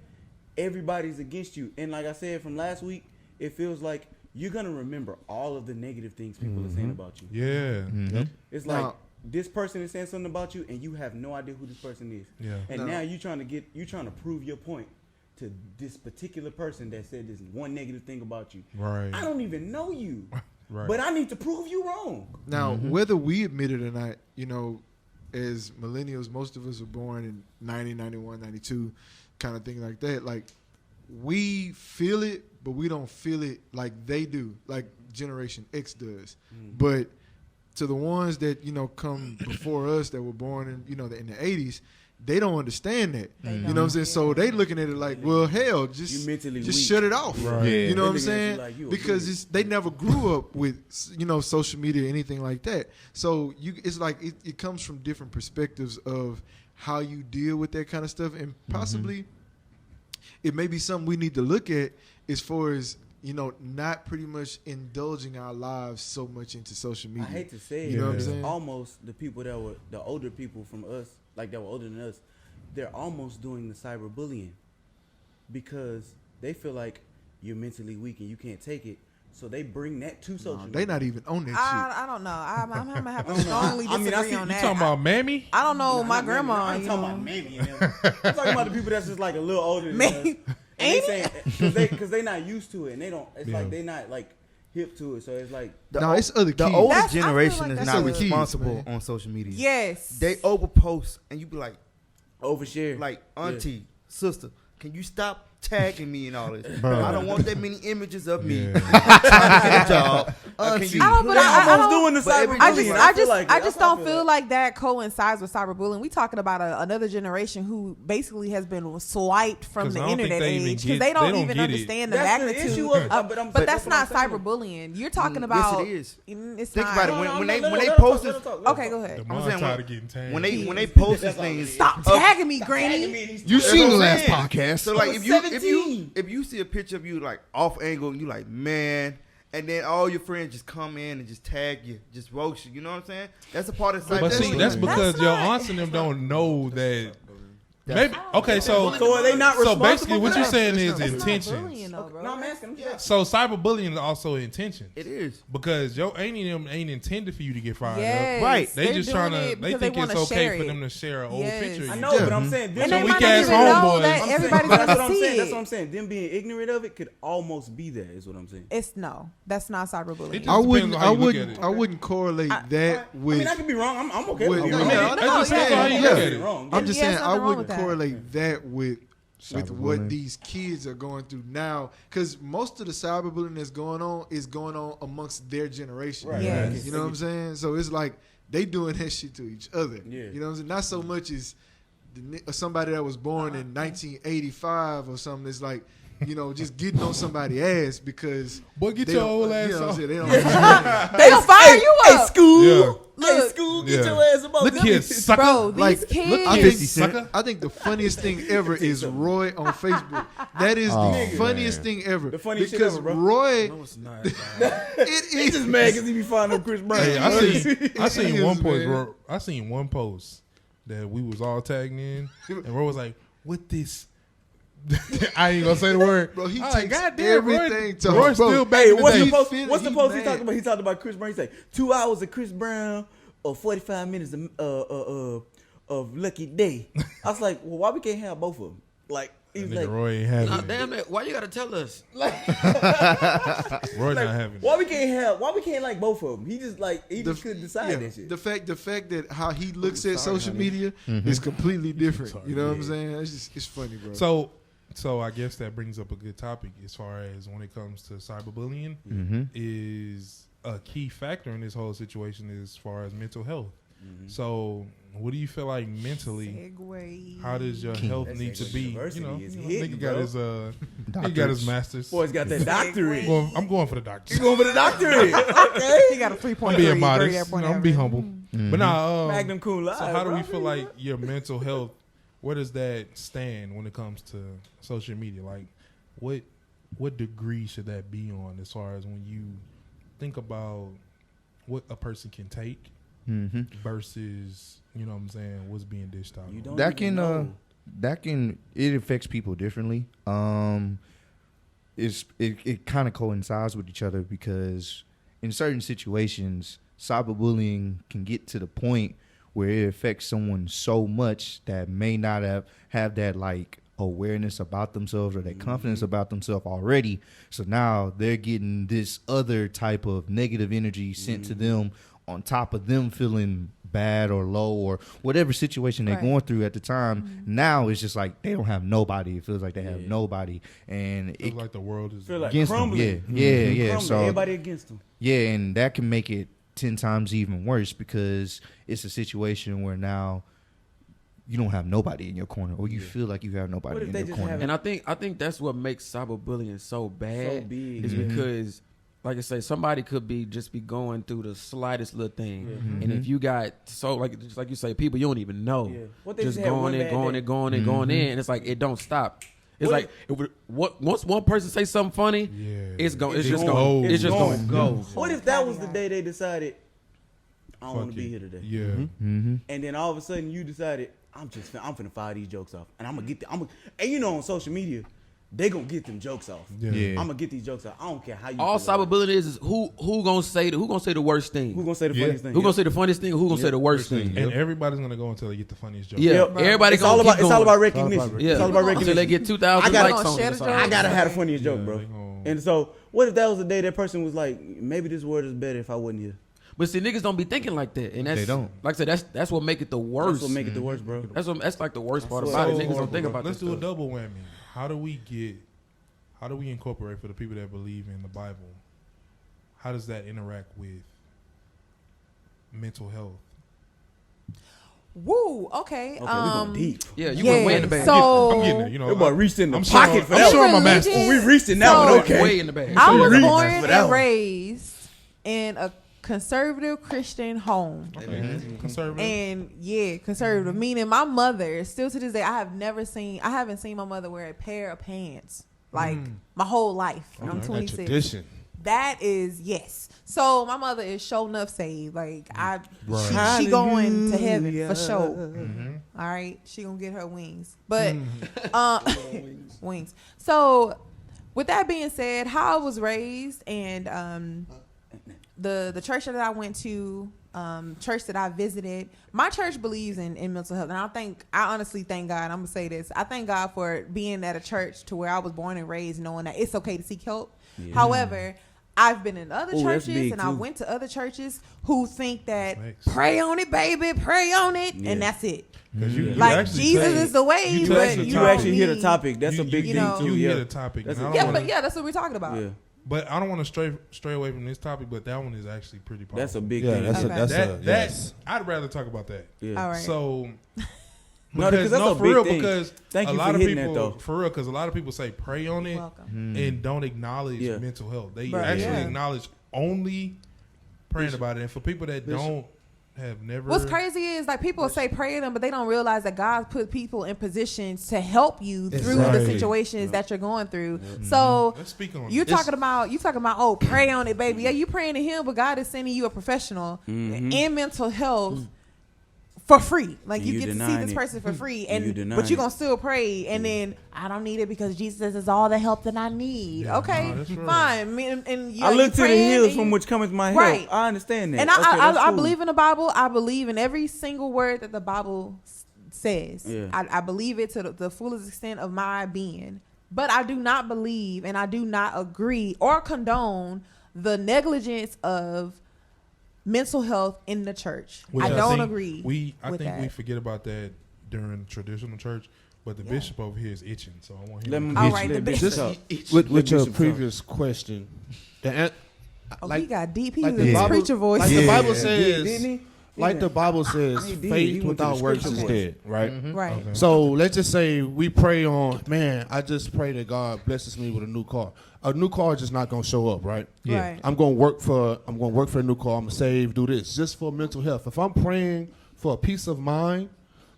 everybody's against you. And like I said from last week, it feels like you're gonna remember all of the negative things people are saying about you. Yeah. Yep. It's like this person is saying something about you, and you have no idea who this person is. Yeah. And now you're trying to prove your point to this particular person that said this one negative thing about you. Right. I don't even know you. Right. But I need to prove you wrong. Now, whether we admit it or not, as millennials, most of us were born in 90, 91, 92, kind of thing like that. Like, we feel it, but we don't feel it like they do, like Generation X does. But to the ones that come before us that were born in in the 80s, they don't understand that. You know what I'm saying? So they looking at it like, well, hell, just shut it off. Right. Yeah. You know what I'm saying? Like because they never grew up with social media or anything like that. So it's like it comes from different perspectives of how you deal with that kind of stuff, and possibly it may be something we need to look at as far as not pretty much indulging our lives so much into social media. I hate to say it, you know what I'm saying? Almost the people that were the older people from us, like that were older than us, they're almost doing the cyberbullying because they feel like you're mentally weak and you can't take it. So they bring that to social media. They not even on that shit. I don't know. I'm gonna have to strongly disagree on that. You talking about Mammy? I don't know. My grandma. I'm talking about Mammy. I'm talking about the people that's just like a little older than us. Ain't because they not used to it and they don't. It's like they not like hip to it. So it's like it's other kids. The older I feel generation like is that's not other responsible kids, on social media. Yes. They overpost and you be like, overshare. like auntie, sister, can you stop tagging me and all this? I don't want that many images of me. I'm trying to get a job. Auntie, I don't. But I don't. doing the cyberbullying. I just don't feel like that coincides with cyberbullying. We talking about another generation who basically has been swiped from the internet age because they don't even understand the magnitude. But that's not cyberbullying. You're talking about. Yes, it is. It's Think not. about it. When they post this, Okay, go ahead. I'm tired of getting tagged. when they post these things, Stop tagging me, Granny. you seen the last podcast. podcast. So like if you see a picture of you like off angle and you like, man, and then all your friends just come in and just tag you, just roast you, you know what I'm saying? That's a part of But see, that's because your aunts and them don't know that. Maybe okay, so are they not so responsible basically for what that? you're saying is That's not bullying, intentions. though, bro. No, I'm asking. So cyberbullying is also intentions. It is. Because your auntie them ain't intended for you to get fired Yes, up. Right. They just trying to. They think it's wanna okay share for it. them to share an old Yes. picture. Of I you. know, but I'm saying And So they weak might not ass even know homeboys. that everybody's That's gonna what I'm see saying. it. That's what I'm saying. Them being ignorant of it could almost be that. Is what I'm saying. It's no. That's not cyberbullying. It just I depends on how you look at it. I wouldn't correlate that with. I mean, I could be wrong. I'm okay with- with no, you. no, It just depends on how you look at it. Wrong. I'm just Yeah, saying it's I nothing wrong wouldn't with that. correlate that with what Cyberbullying. these kids are going through now, because most of the cyberbullying that's going on amongst their generation. Right. Yes. You know what I'm saying? So it's like they doing that shit to each other. Yeah. You know what I'm saying? Not so much as somebody that was born in 1985 or something. It's like, just getting on somebody's ass because Boy, get they your don't- old you ass know what I'm off. saying? They don't understand. They don't fire you up. School. Yeah. Hey, school. Get Yeah. your ass about Look here, sucker. Bro, these Like, kids. I think the funniest thing ever is Roy on Facebook. That is the funniest thing ever. The funniest shit because ever, bro. Roy, No, it's not. it He is just mad because he be finding Chris Brown. Hey, I seen Yes, one post. man. Bro, I seen one post that we was all tagging in, and Ro was like, "What this?" I ain't gonna say the word. Bro, he I was like, takes "God damn, Roy, everything to Roy him, bro. still back Hey, in the what's day." the post? feel- What's the he post he mad. talked about? He talked about Chris Brown. He said 2 hours of Chris Brown or 45 minutes of Lucky Day. I was like, well, why we can't have both of them? Like, he was Nigga, like, Roy ain't having Nah, it. damn it! Why you gotta tell us? Roy not having it. why we can't like both of them? He just couldn't decide that shit. The fact that how he looks at social media is completely different. You know what I'm saying? It's funny, bro. So I guess that brings up a good topic as far as when it comes to cyberbullying is a key factor in this whole situation as far as mental health. So what do you feel like mentally? Segway. How does your health That need to segue be? university is Nigga hitting, got bro. his he got his master's. Boy's got that doctorate. I'm going for the doctor. You going for the doctorate? Okay. He got a 3.3. I'm being modest. grade at point I'm be average. humble. But nah, Magnum cum laude. so how do bro. we feel like your mental health? Where does that stand when it comes to social media? Like, what degree should that be on as far as when you think about what a person can take versus, you know what I'm saying, what's being dished out? You don't That even know. it affects people differently. It kind of coincides with each other because in certain situations, cyberbullying can get to the point where it affects someone so much that may not have that like awareness about themselves or that confidence about themselves already. So now they're getting this other type of negative energy sent to them on top of them feeling bad or low or whatever situation they're going through at the time. Now it's just like they don't have nobody. It feels like they have nobody, and it feels like the world is like against them. Yeah. So everybody against them. Yeah, and that can make it 10 times even worse because it's a situation where now you don't have nobody in your corner, or you feel like you have nobody in your corner. And I think that's what makes cyberbullying so bad. So big. Is because, like I say, somebody could be going through the slightest little thing, and if you got just like you say, people you don't even know, just going in, and it's like it don't stop. It's like once one person say something funny, it's just going to go. What if that was the day they decided I don't want to be here today? Yeah. And then all of a sudden you decided I'm finna fire these jokes off, and I'm gonna get them. And you know, on social media, they gonna get them jokes off. I'm gonna get these jokes off. I don't care how you. All cyberbullying is who gonna say the worst thing? Who gonna say the funniest thing? Who gonna say the funniest thing? Or who gonna say the worst thing? And everybody's gonna go until they get the funniest joke. Yeah, everybody. It's all about recognition. Yeah, it's all about recognition. Until they get 2,000 likes on it. I gotta have the funniest joke, bro. And so, what if that was the day that person was like, maybe this world is better if I wasn't here? But see, niggas don't be thinking like that, and that's, they don't. Like I said, that's what make it the worst. That's what make it the worst, bro. That's like the worst part about it. Niggas don't think about. Let's do a double whammy. How do we incorporate for the people that believe in the Bible? How does that interact with mental health? Woo. Okay. We going deep. Yeah, you went way in the bag. So I'm getting there. You know, everybody reached in the I'm pocket for that. I'm showing my master. We reached in that one. Okay. Way in the bag. I was born and raised in a conservative Christian home. Conservative. And conservative. Meaning my mother, still to this day, I haven't seen my mother wear a pair of pants like my whole life. I'm 26. Tradition. That is yes. So my mother is sure enough saved. Like she Hallelujah. going to heaven for sure. All right, she gonna get her wings. But wings. So with that being said, how I was raised and the church that I went to, church that I visited, my church believes in mental health, and I honestly thank God. I'm gonna say this: I thank God for being at a church to where I was born and raised, knowing that it's okay to seek help. Yeah. However, I've been in other churches, and I went to other churches who think that pray on it, baby, pray on it, and that's it. Like Jesus is the way, but you actually hit a topic. That's a big thing too. You hit a topic. That's what we're talking about. Yeah. But I don't want to stray away from this topic, but that one is actually pretty powerful. That's a big thing. That's I'd rather talk about that. Yeah. All right. So because that's a big thing. Because thank a you lot for of hitting people, that though. for real, because a lot of people say pray on it and don't acknowledge mental health. They actually acknowledge only praying about it. And for people that don't have never, what's crazy is like people say pray to them, but they don't realize that God put people in positions to help you through the situations that you're going through. So let's speak on you talking about pray on it, baby. Yeah, you praying to Him, but God is sending you a professional in mental health for free. Like you get to see this person for free, but you're gonna still pray, and then I don't need it because Jesus is all the help that I need. Okay, fine. And I look to the hills from which cometh my help. I understand that. And I believe in the Bible. I believe in every single word that the Bible says. Yeah. I believe it to the fullest extent of my being. But I do not believe and I do not agree or condone the negligence of mental health in the church. I don't agree. I think we forget about that during traditional church, but the bishop over here is itching, so I want him. The bishop. With your previous question, he got deep. He was a preacher voice. Like the Bible says, the Bible says, faith without works is dead. Right. Right. Okay. So let's just say we pray on. Man, I just pray that God blesses me with a new car. A new car is just not gonna show up, right? Yeah. Right. I'm gonna work for a new car. I'm gonna save, do this, just for mental health. If I'm praying for a peace of mind,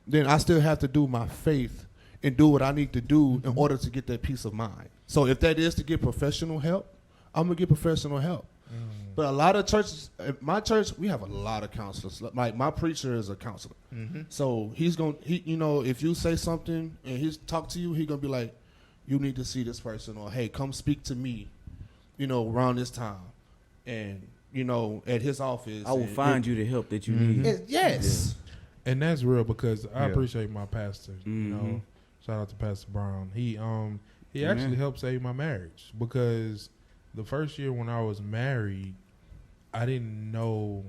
then I still have to do my faith and do what I need to do in order to get that peace of mind. So if that is to get professional help, I'm gonna get professional help. But a lot of churches, my church, we have a lot of counselors. Like my preacher is a counselor, so if you say something and he's talk to you, he's gonna be like, you need to see this person, or hey, come speak to me, around this time, and at his office. I will find you the help that you need. Yes, and that's real because I appreciate my pastor. Shout out to Pastor Brown. He actually helped save my marriage because the first year when I was married, I didn't know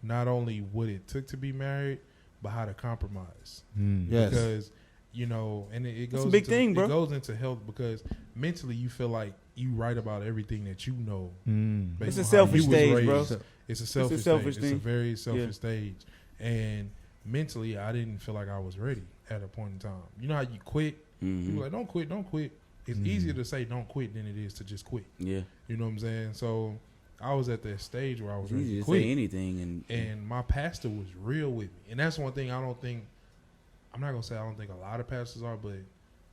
not only what it took to be married, but how to compromise. Yes. Because, you know, and it goes a big into, thing, bro. It goes into health because mentally you feel like you right about everything that you know. It's based a on how selfish you was stage, raised. bro. It's a selfish selfish stage. It's a thing. very selfish stage. And mentally, I didn't feel like I was ready at a point in time. You know how you quit? People like, don't quit. It's easier to say don't quit than it is to just quit. Yeah. You know what I'm saying? So I was at that stage where I was It's ready easy to to quit. say anything, And my pastor was real with me. And that's one thing I'm not going to say I don't think a lot of pastors are, but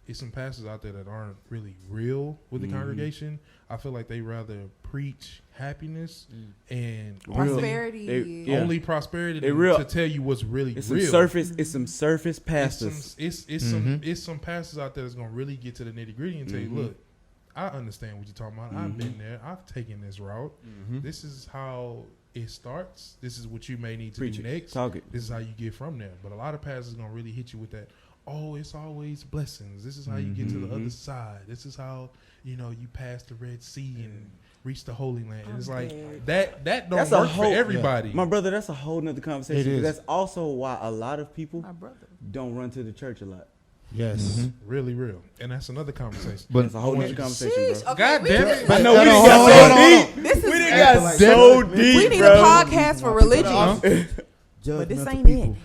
it's some pastors out there that aren't really real with the congregation. I feel like they rather preach happiness and prosperity. only prosperity They than real. to tell you what's really it's real. Some surface pastors. It's some pastors out there that's gonna really get to the nitty gritty and tell you, look, I understand what you're talking about. I've been there. I've taken this route. This is how it starts. This is what you may need to Preach do it. next. Talk it. This is how you get from there. But a lot of pastors gonna really hit you with that. Oh, it's always blessings. This is how you get to the other side. This is how, you know, you pass the Red Sea and reach the Holy Land. And it's like that don't That's work for everybody. My brother, that's a whole nother conversation. It is. That's also why a lot of people My brother. don't run to the church a lot. Yes. Really real. And that's another conversation. But it's a whole nother conversation, bro. God damn it. But no, we Hold didn't on, got hold so on. deep. This is We didn't got so deep, we need bro. a podcast for religion, but this ain't it.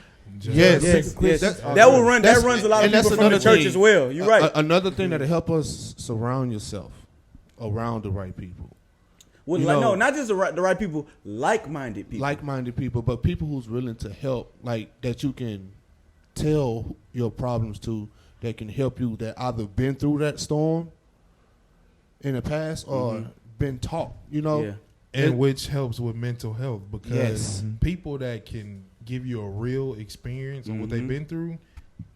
Yes. That will run. That runs a lot of and that's people from the another church thing. as well. You're right. Another thing that'll help us surround yourself around the right people. Well, You like, know- no, not just the right people, like-minded people. Like-minded people, but people who's willing to help, like that you can tell your problems to, that can help you, that either been through that storm in the past or been taught, you know. Yeah. And which helps with mental health because Yes. people that can give you a real experience on what they've been through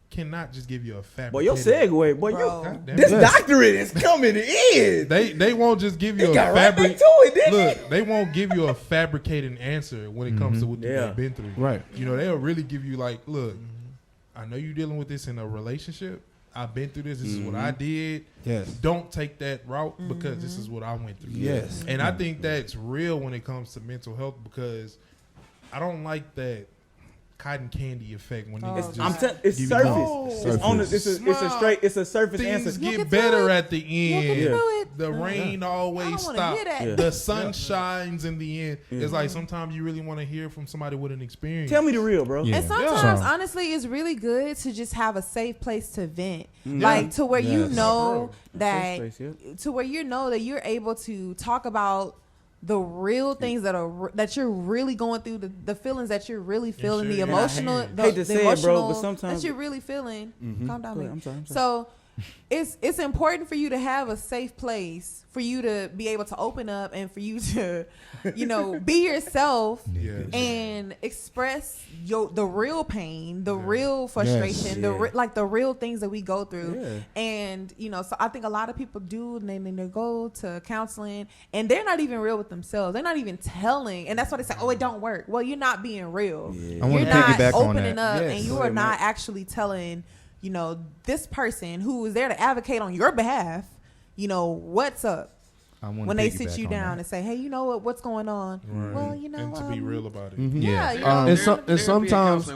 cannot just give you a fabricated. Boy, your segue, boy, Bro. God damn this it. doctorate is coming in. They won't just give you They a got right fabric. back to it, didn't Look, they won't give you a fabricated answer when it comes to what Yeah. they've been through. Right. You know, they'll really give you like, look, I know you're dealing with this in a relationship. I've been through this. This is what I did. Yes. Don't take that route because this is what I went through. Yes. And I think that's real when it comes to mental health because I don't like that cotton candy effect when niggas just I'm telling, it's give you surface. no. It's on. It's a straight. It's a surface Things answer. get get better through it. at the end. Get through it. The rain always I don't wanna stops. hear that. Yeah. The sun shines in the end. It's like sometimes you really want to hear from somebody with an experience. Tell me the real, bro. Yeah. And sometimes, So- honestly, it's really good to just have a safe place to vent, like to where you know that, Safe space, to where you know that you're able to talk about the real things that you're really going through, the feelings that you're really feeling, the sure. emotional, And I hate to the say it, bro, emotional but sometimes- that you're really feeling. Calm down, Go ahead, baby. I'm sorry. So it's important for you to have a safe place for you to be able to open up and for you to, you know, be yourself Yes. and express the real pain, the real frustration, the real things that we go through. Yeah. And you know, so I think a lot of people do, and then they go to counseling, and they're not even real with themselves. They're not even telling, and that's why they say, "Oh, it don't work." Well, you're not being real. Yeah. I wanna You're not piggyback on opening that. up, Yes. and you Go are ahead, not Mike. actually telling, you know, this person who is there to advocate on your behalf, you know, what's up. I wanna When they piggyback sit you on down that. and say, "Hey, you know what's going on?" Right. Well, you know, and to be real about it. yeah, you know, And sometimes,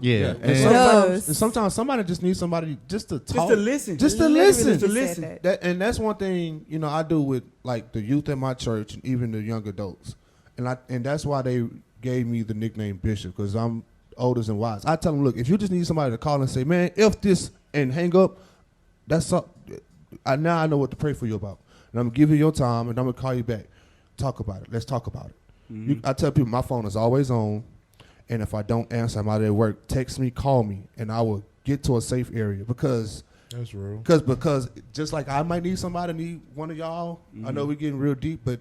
Yeah. and And- sometimes somebody just needs somebody just to talk, Just to listen. just to Literally listen, just listen. said And that's one thing, you know, I do with like the youth at my church and even the young adults, and that's why they gave me the nickname Bishop, because I'm oldest and wise. I tell them, look, if you just need somebody to call and say, man, if this, and hang up, that's up. Now I know what to pray for you about, and I'm gonna give you your time, and I'm gonna call you back, talk about it. Let's talk about it. I tell people my phone is always on, and if I don't answer, I'm out at work. Text me, call me, and I will get to a safe area because That's real. because just like I might need somebody, need one of y'all. I know we're getting real deep, but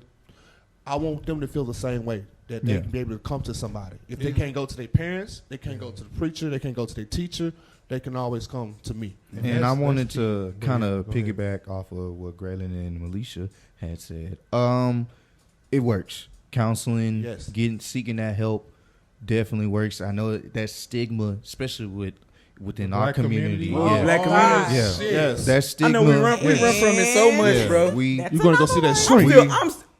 I want them to feel the same way, that they can be able to come to somebody. If they can't go to their parents, they can't go to the preacher, they can't go to their teacher, they can always come to me. And I wanted to Go kind ahead, of go ahead. piggyback off of what Graylin and Militia had said. It works. Counseling, Yes. seeking that help definitely works. I know that stigma, especially within our Black community. community? Yeah. Black community. Yeah. Shit. Yes. That I stigma. know we run from it so much, Yeah. bro. We That's You're gonna go see that shrink.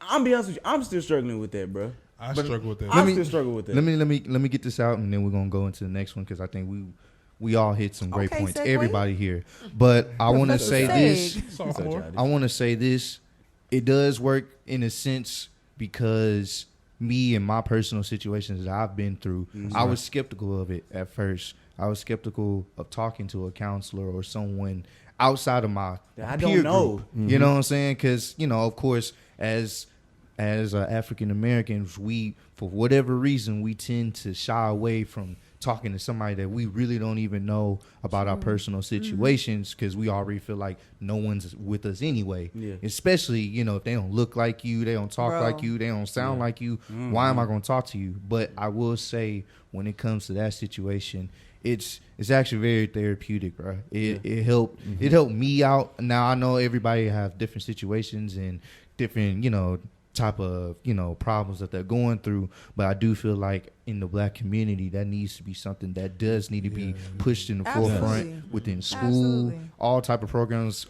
I'm be honest with you. I'm still struggling with that, bro. I struggle with that. I still struggle with that. Let me get this out, and then we're gonna go into the next one because I think we all hit some great points. Segue. Everybody here, but I want to say this. Sophomore. I want to say this. It does work in a sense because me and my personal situations that I've been through, I was skeptical of it at first. I was skeptical of talking to a counselor or someone outside of my I peer don't know. group. You know what I'm saying? Because of course, as African Americans, we, for whatever reason, we tend to shy away from talking to somebody that we really don't even know about our personal situations because we already feel like no one's with us anyway. Yeah. Especially, if they don't look like you, they don't talk like you, they don't sound like you. Why am I going to talk to you? But I will say when it comes to that situation, it's actually very therapeutic, bro. It helped me out. Now I know everybody have different situations and different, type of problems that they're going through, but I do feel like in the black community that needs to be something that does need to be pushed in the forefront within school, all type of programs,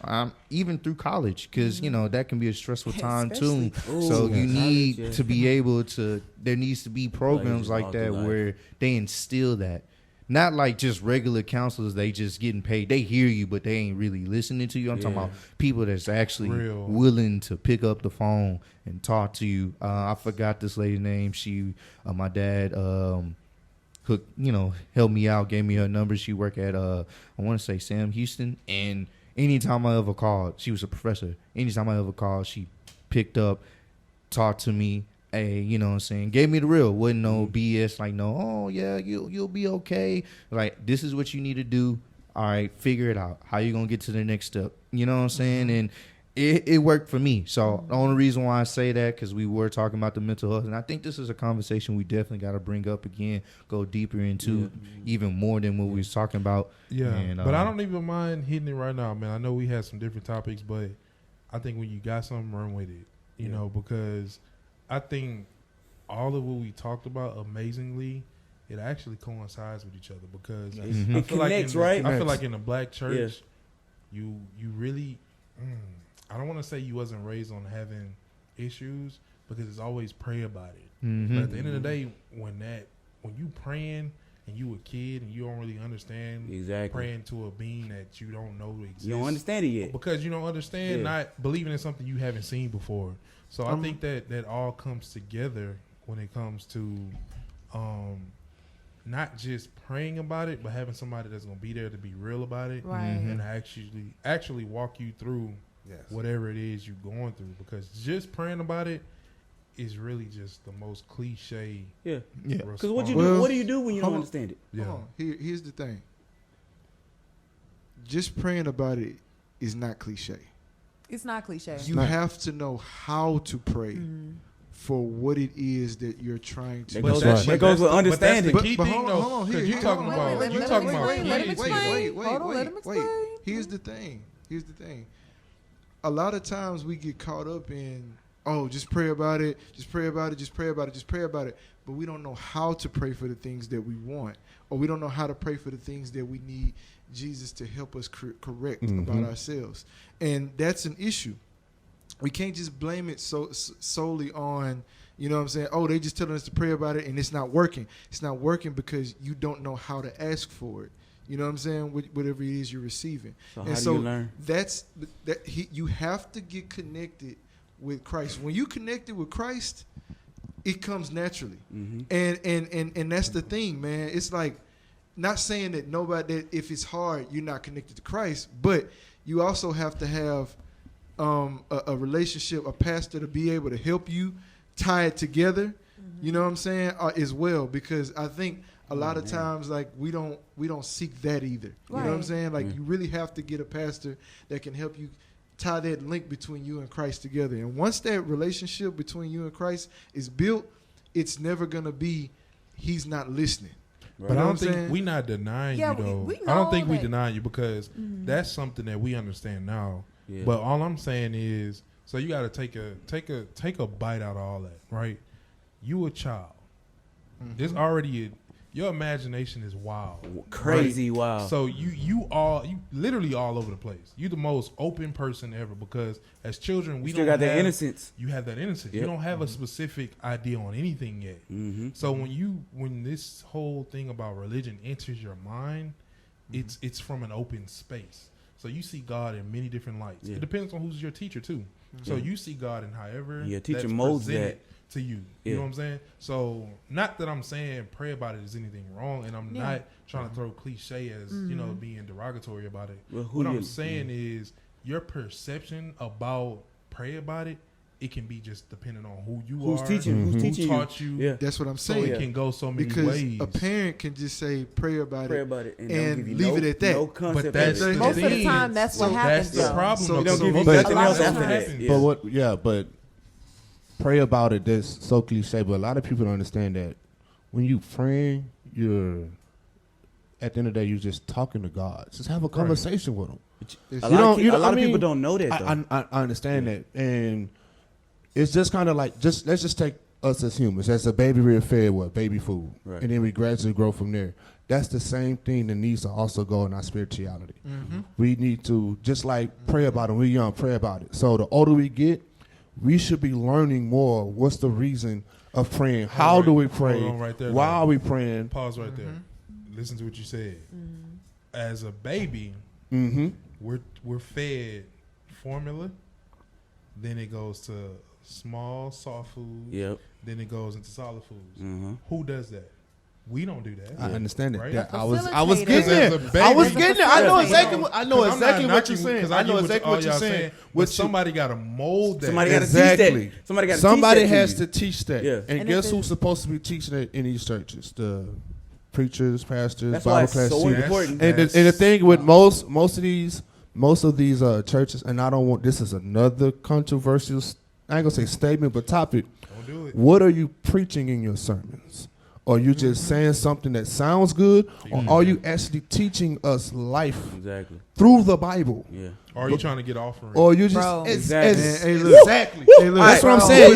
even through college, because that can be a stressful time too. So you need to be able to, there needs to be programs like that where they instill that. Not like just regular counselors, they just getting paid. They hear you, but they ain't really listening to you. I'm talking about people that's actually willing to pick up the phone and talk to you. I forgot this lady's name. She, my dad, helped me out, gave me her number. She worked at, I want to say Sam Houston. And anytime I ever called, she was a professor. Anytime I ever called, she picked up, talked to me. Hey, you know what I'm saying? Gave me the real. Wasn't no BS like you'll be okay. Like, this is what you need to do. All right, figure it out. How you gonna get to the next step? You know what I'm saying? And it worked for me. So the only reason why I say that, because we were talking about the mental health, and I think this is a conversation we definitely got to bring up again, go deeper into even more than what we was talking about. Yeah, and, but I don't even mind hitting it right now, man. I know we had some different topics, but I think when you got something, run with it. You know, because I think all of what we talked about amazingly, it actually coincides with each other because I feel like in the black church, you really, I don't want to say you wasn't raised on having issues because it's always pray about it. But at the end of the day, when you praying and you a kid and you don't really understand praying to a being that you don't know exists. You don't understand it yet. Because you don't understand not believing in something you haven't seen before. So I think that all comes together when it comes to not just praying about it, but having somebody that's going to be there to be real about it and actually walk you through whatever it is you're going through. Because just praying about it is really just the most cliche. Yeah. Because what do you do when you don't understand it? Yeah. Here's the thing. Just praying about it is not cliche. It's not cliche. You have to know how to pray for what it is that you're trying to do. That goes with understanding. But hold on. Because you're talking about Let him explain. Here's the thing. A lot of times we get caught up in, just pray about it, just pray about it, just pray about it, just pray about it. But we don't know how to pray for the things that we want. Or we don't know how to pray for the things that we need Jesus to help us correct about ourselves. And that's an issue. We can't just blame it solely on, you know what I'm saying, they just telling us to pray about it and it's not working. It's not working because you don't know how to ask for it. You know what I'm saying? Whatever it is you're receiving. So how do you learn? You have to get connected with Christ. When you connected with Christ, it comes naturally. And that's the thing, man. It's like, not saying that that if it's hard, you're not connected to Christ, but you also have to have a relationship, a pastor to be able to help you tie it together. You know what I'm saying? As well, because I think a lot of times, like, we don't seek that either. You know what I'm saying? Like, you really have to get a pastor that can help you tie that link between you and Christ together. And once that relationship between you and Christ is built, it's never gonna be he's not listening. Right. But I don't think we're not denying you, though. I don't think we deny you because that's something that we understand now. Yeah. But all I'm saying is, so you got to take a bite out of all that, right? You a child. There's already your imagination is wild, crazy wild. So you literally all over the place. You the most open person ever, because as children we still don't got that have, innocence. You have that innocence. Yep. You don't have a specific idea on anything yet. So when this whole thing about religion enters your mind, it's from an open space. So you see God in many different lights. It depends on who's your teacher too. So you see God in however teacher molds that to you. You know what I'm saying? So not that I'm saying pray about it is anything wrong, and I'm not trying to throw cliche as being derogatory about it. Well, what I'm saying is your perception about pray about it. It can be just depending on who you who's are, teaching, who's teaching taught you. Yeah, that's what I'm So saying. it can go so many because ways. a parent can just say pray about it, and leave it at that. No concept. But that's the most of the time that's what happens. That's the problem. So they don't give you most of the nothing time else that's after what that. happens. Yeah. But pray about it. That's so cliche, but a lot of people don't understand that when you praying, you're at the end of the day, you're just talking to God. Just have a conversation with Him. A lot of people don't know that. Though. I understand that, and it's just kind of like let's just take us as humans. As a baby, we're fed baby food, and then we gradually grow from there. That's the same thing that needs to also go in our spirituality. We need to just like pray about it. When we're young, pray about it. So the older we get, we should be learning more. What's the reason of praying? How do we pray? Why are we praying? Pause right there. Listen to what you said. As a baby, we're fed formula. Then it goes to small, soft foods. Yep. Then it goes into solid foods. Who does that? We don't do that. I understand it. Right? Yeah, I was getting As there. a baby, I was getting there. I know exactly. Because I know exactly what you're saying. because I know get exactly all what you're y'all saying. But somebody got to mold that. Somebody got to Exactly. teach that. Somebody got to Somebody teach that has to you. to teach that. Yeah. And guess who's supposed to be teaching it in these churches? The preachers, pastors, That's why Bible it's class so teachers. important. And the thing with most of these churches, and I don't want, this is another controversial, I ain't gonna say statement, but topic. Don't do it. What are you preaching in your sermons? Are you just saying something that sounds good, or are you actually teaching us life through the Bible? Yeah. Or are you trying to get offering? Or you just Exactly. exactly. Hey, look. That's what I'm Bro, saying.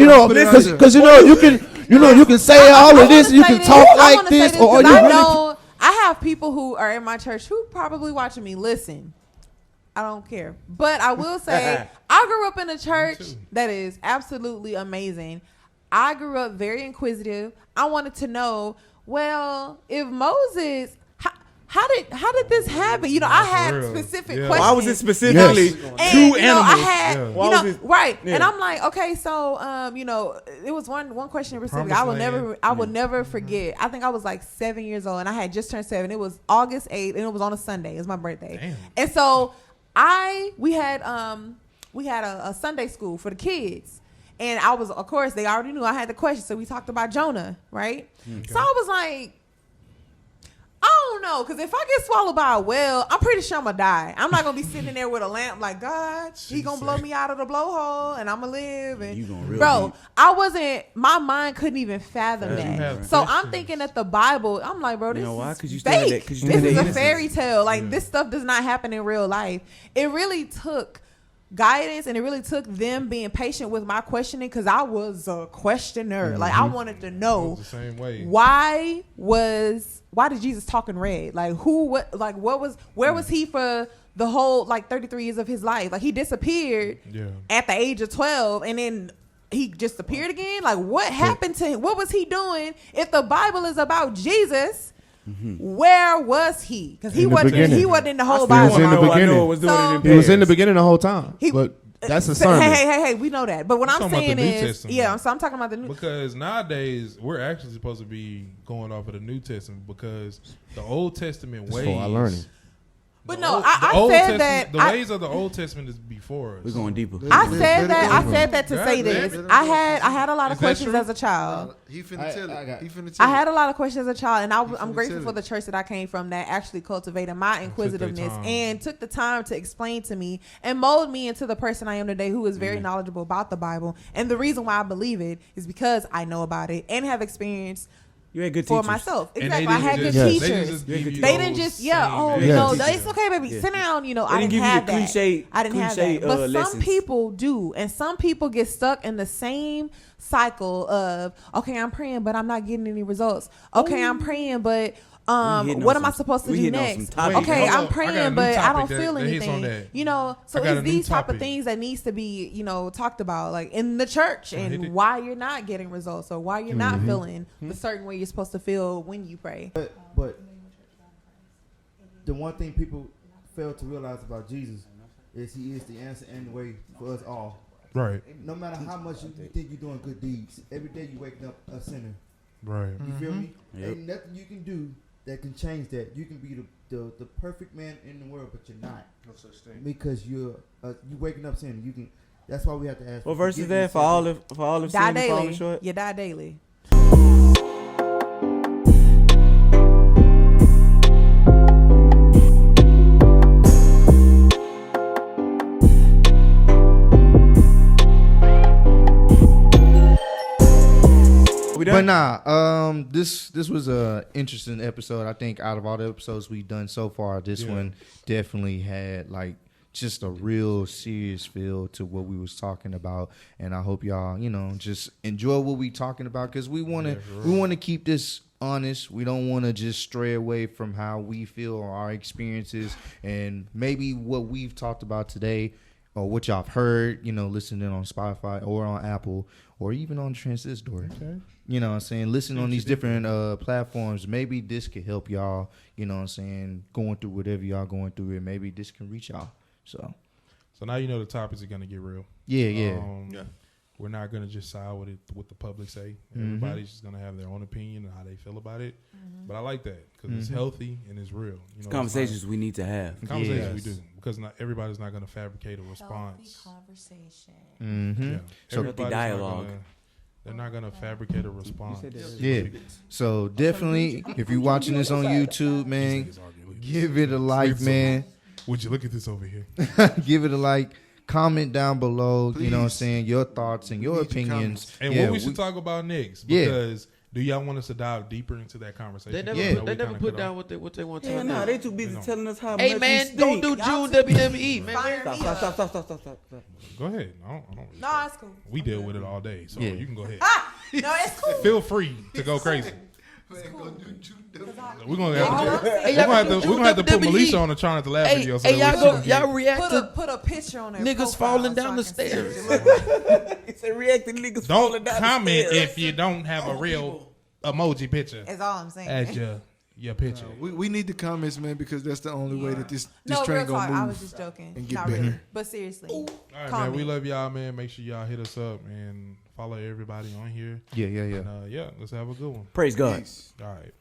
Because you can say all of this, you can this. talk I like wanna say this, or are because you I really? know I have people who are in my church who probably watching me. Listen, I don't care, but I will say I grew up in a church that is absolutely amazing. I grew up very inquisitive. I wanted to know, well, if Moses, how did this happen? You know, I had specific questions. Why was it specifically two and, animals? I had, right. Yeah. And I'm like, okay, so, it was one question in specific I will never forget. I think I was like 7 years old, and I had just turned 7. It was August 8th, and it was on a Sunday. It was my birthday. Damn. And so we had a Sunday school for the kids. And I was, of course, they already knew I had the question. So we talked about Jonah, right? Okay. So I was like, I don't know, because if I get swallowed by a whale, I'm pretty sure I'm going to die. I'm not going to be sitting there with a lamp like, God, he going to blow me out of the blowhole and I'm going to live. And You gonna real bro, deep. my mind couldn't even fathom that. So I'm thinking that the Bible, I'm like, bro, this is fake. This is a fairy tale. Like, this stuff does not happen in real life. It really took guidance, and it really took them being patient with my questioning, because I was a questioner. Like, I wanted to know the same way. why did Jesus talk in red? Like, where was he for the whole 33 years of his life? Like, he disappeared at the age of 12, and then he just appeared again. Like, what happened to him? What was he doing? If the Bible is about Jesus, where was he? Because he wasn't in the whole Bible. He was in the beginning. He was in the beginning the whole time. But that's a sermon. Hey, we know that. But what I'm saying is, so I'm talking about the New. Because nowadays we're actually supposed to be going off of the New Testament, because the Old Testament ways. For our learning. But no, I said that the ways of the Old Testament is before us. We're going deeper. I said that to say this. I had a lot of questions as a child. He finna tell it. I had a lot of questions as a child, and I'm grateful for the church that I came from that actually cultivated my inquisitiveness and took the time to explain to me and mold me into the person I am today, who is very knowledgeable about the Bible. And the reason why I believe it is because I know about it and have experienced You had good for teachers. myself. And Exactly. they I had good didn't teachers. just give you They didn't those just, same you Yes. know, Yeah. it's okay, baby. Yeah. Sit down. You know, They I didn't didn't give you have the that. cliche- I didn't have cliche, that. But some lessons. people do, and some people get stuck in the same cycle of, okay, I'm praying, but I'm not getting any results. Okay, I'm praying, but hitting what on am I some- supposed to we do hitting on some next? topics. Okay, Hold on. I'm I got a praying, new but I topic don't that feel hits on anything. that. You know, so I got it's a new these type of topic. things that needs to be, you know, talked about, like in the church, hit and it. why you're not getting results or why you're not feeling the certain way you're supposed to feel when you pray. But the one thing people fail to realize about Jesus is he is the answer and the way for us all. Right. No matter how much you think you're doing good deeds, every day you waking up a sinner. Right. You feel me? Yep. Ain't nothing you can do that can change that. You can be the perfect man in the world, but you're not. No such thing. Because you waking up sinning. You can. That's why we have to ask. What for verse is that? forgiveness. For all of Die sin and falling daily. short. You die daily. We But done? nah, this was a interesting episode. I think out of all the episodes we've done so far, this one definitely had like just a real serious feel to what we was talking about. And I hope y'all, you know, just enjoy what we talking about, because we want to keep this honest. We don't want to just stray away from how we feel or our experiences, and maybe what we've talked about today or what y'all have heard, you know, listening on Spotify or on Apple or even on Transistor. Okay. You know what I'm saying? Listen on these different platforms. Maybe this could help y'all, you know what I'm saying, going through whatever y'all going through, and maybe this can reach y'all. So now you know the topics are gonna get real. yeah. We're not gonna just side with what the public say. Everybody's just gonna have their own opinion and how they feel about it. But I like that because it's healthy and it's real. You know, Conversations we need to have. Conversations we do, because not everybody's not gonna fabricate a response. Conversation. Yeah. So- Everybody's not dialogue. They're not gonna fabricate a response. Yeah. So definitely, if you're watching this on YouTube, man, give it a like, man. Would you look at this over here? Give it a like. Comment down below, Please. you know what I'm saying, your thoughts and your need your opinions. And what we should talk about next? Yeah. Because do y'all want us to dive deeper into that conversation? They never, Yeah. put, they never put down what they want to Yeah, talk nah, about. they too busy You know. telling us how Hey much man, we don't stink. do June WWE, man. Fire me up. Stop. Go ahead. I don't, No, it's cool. we deal with it all day, so Yeah. you can go ahead. No, it's cool. Feel free to go crazy. We're gonna All I'm have to, saying- we're gonna have to put WWE. Melissa on the Try Not to Laugh Hey, video. So hey, that y'all we go, can y'all react Put to a picture on their niggas profile falling so down I the can see stairs. it. It's a reacting niggas falling don't down comment the stairs. if you don't have a real emoji picture That's all I'm saying. as your picture. We need the comments, man, because that's the only way that this No, train real talk. gonna I move. was just joking. and get Not better. really. But seriously. All right, man. Comment. We love y'all, man. Make sure y'all hit us up and follow everybody on here. Yeah. And, let's have a good one. Praise God. Peace. All right.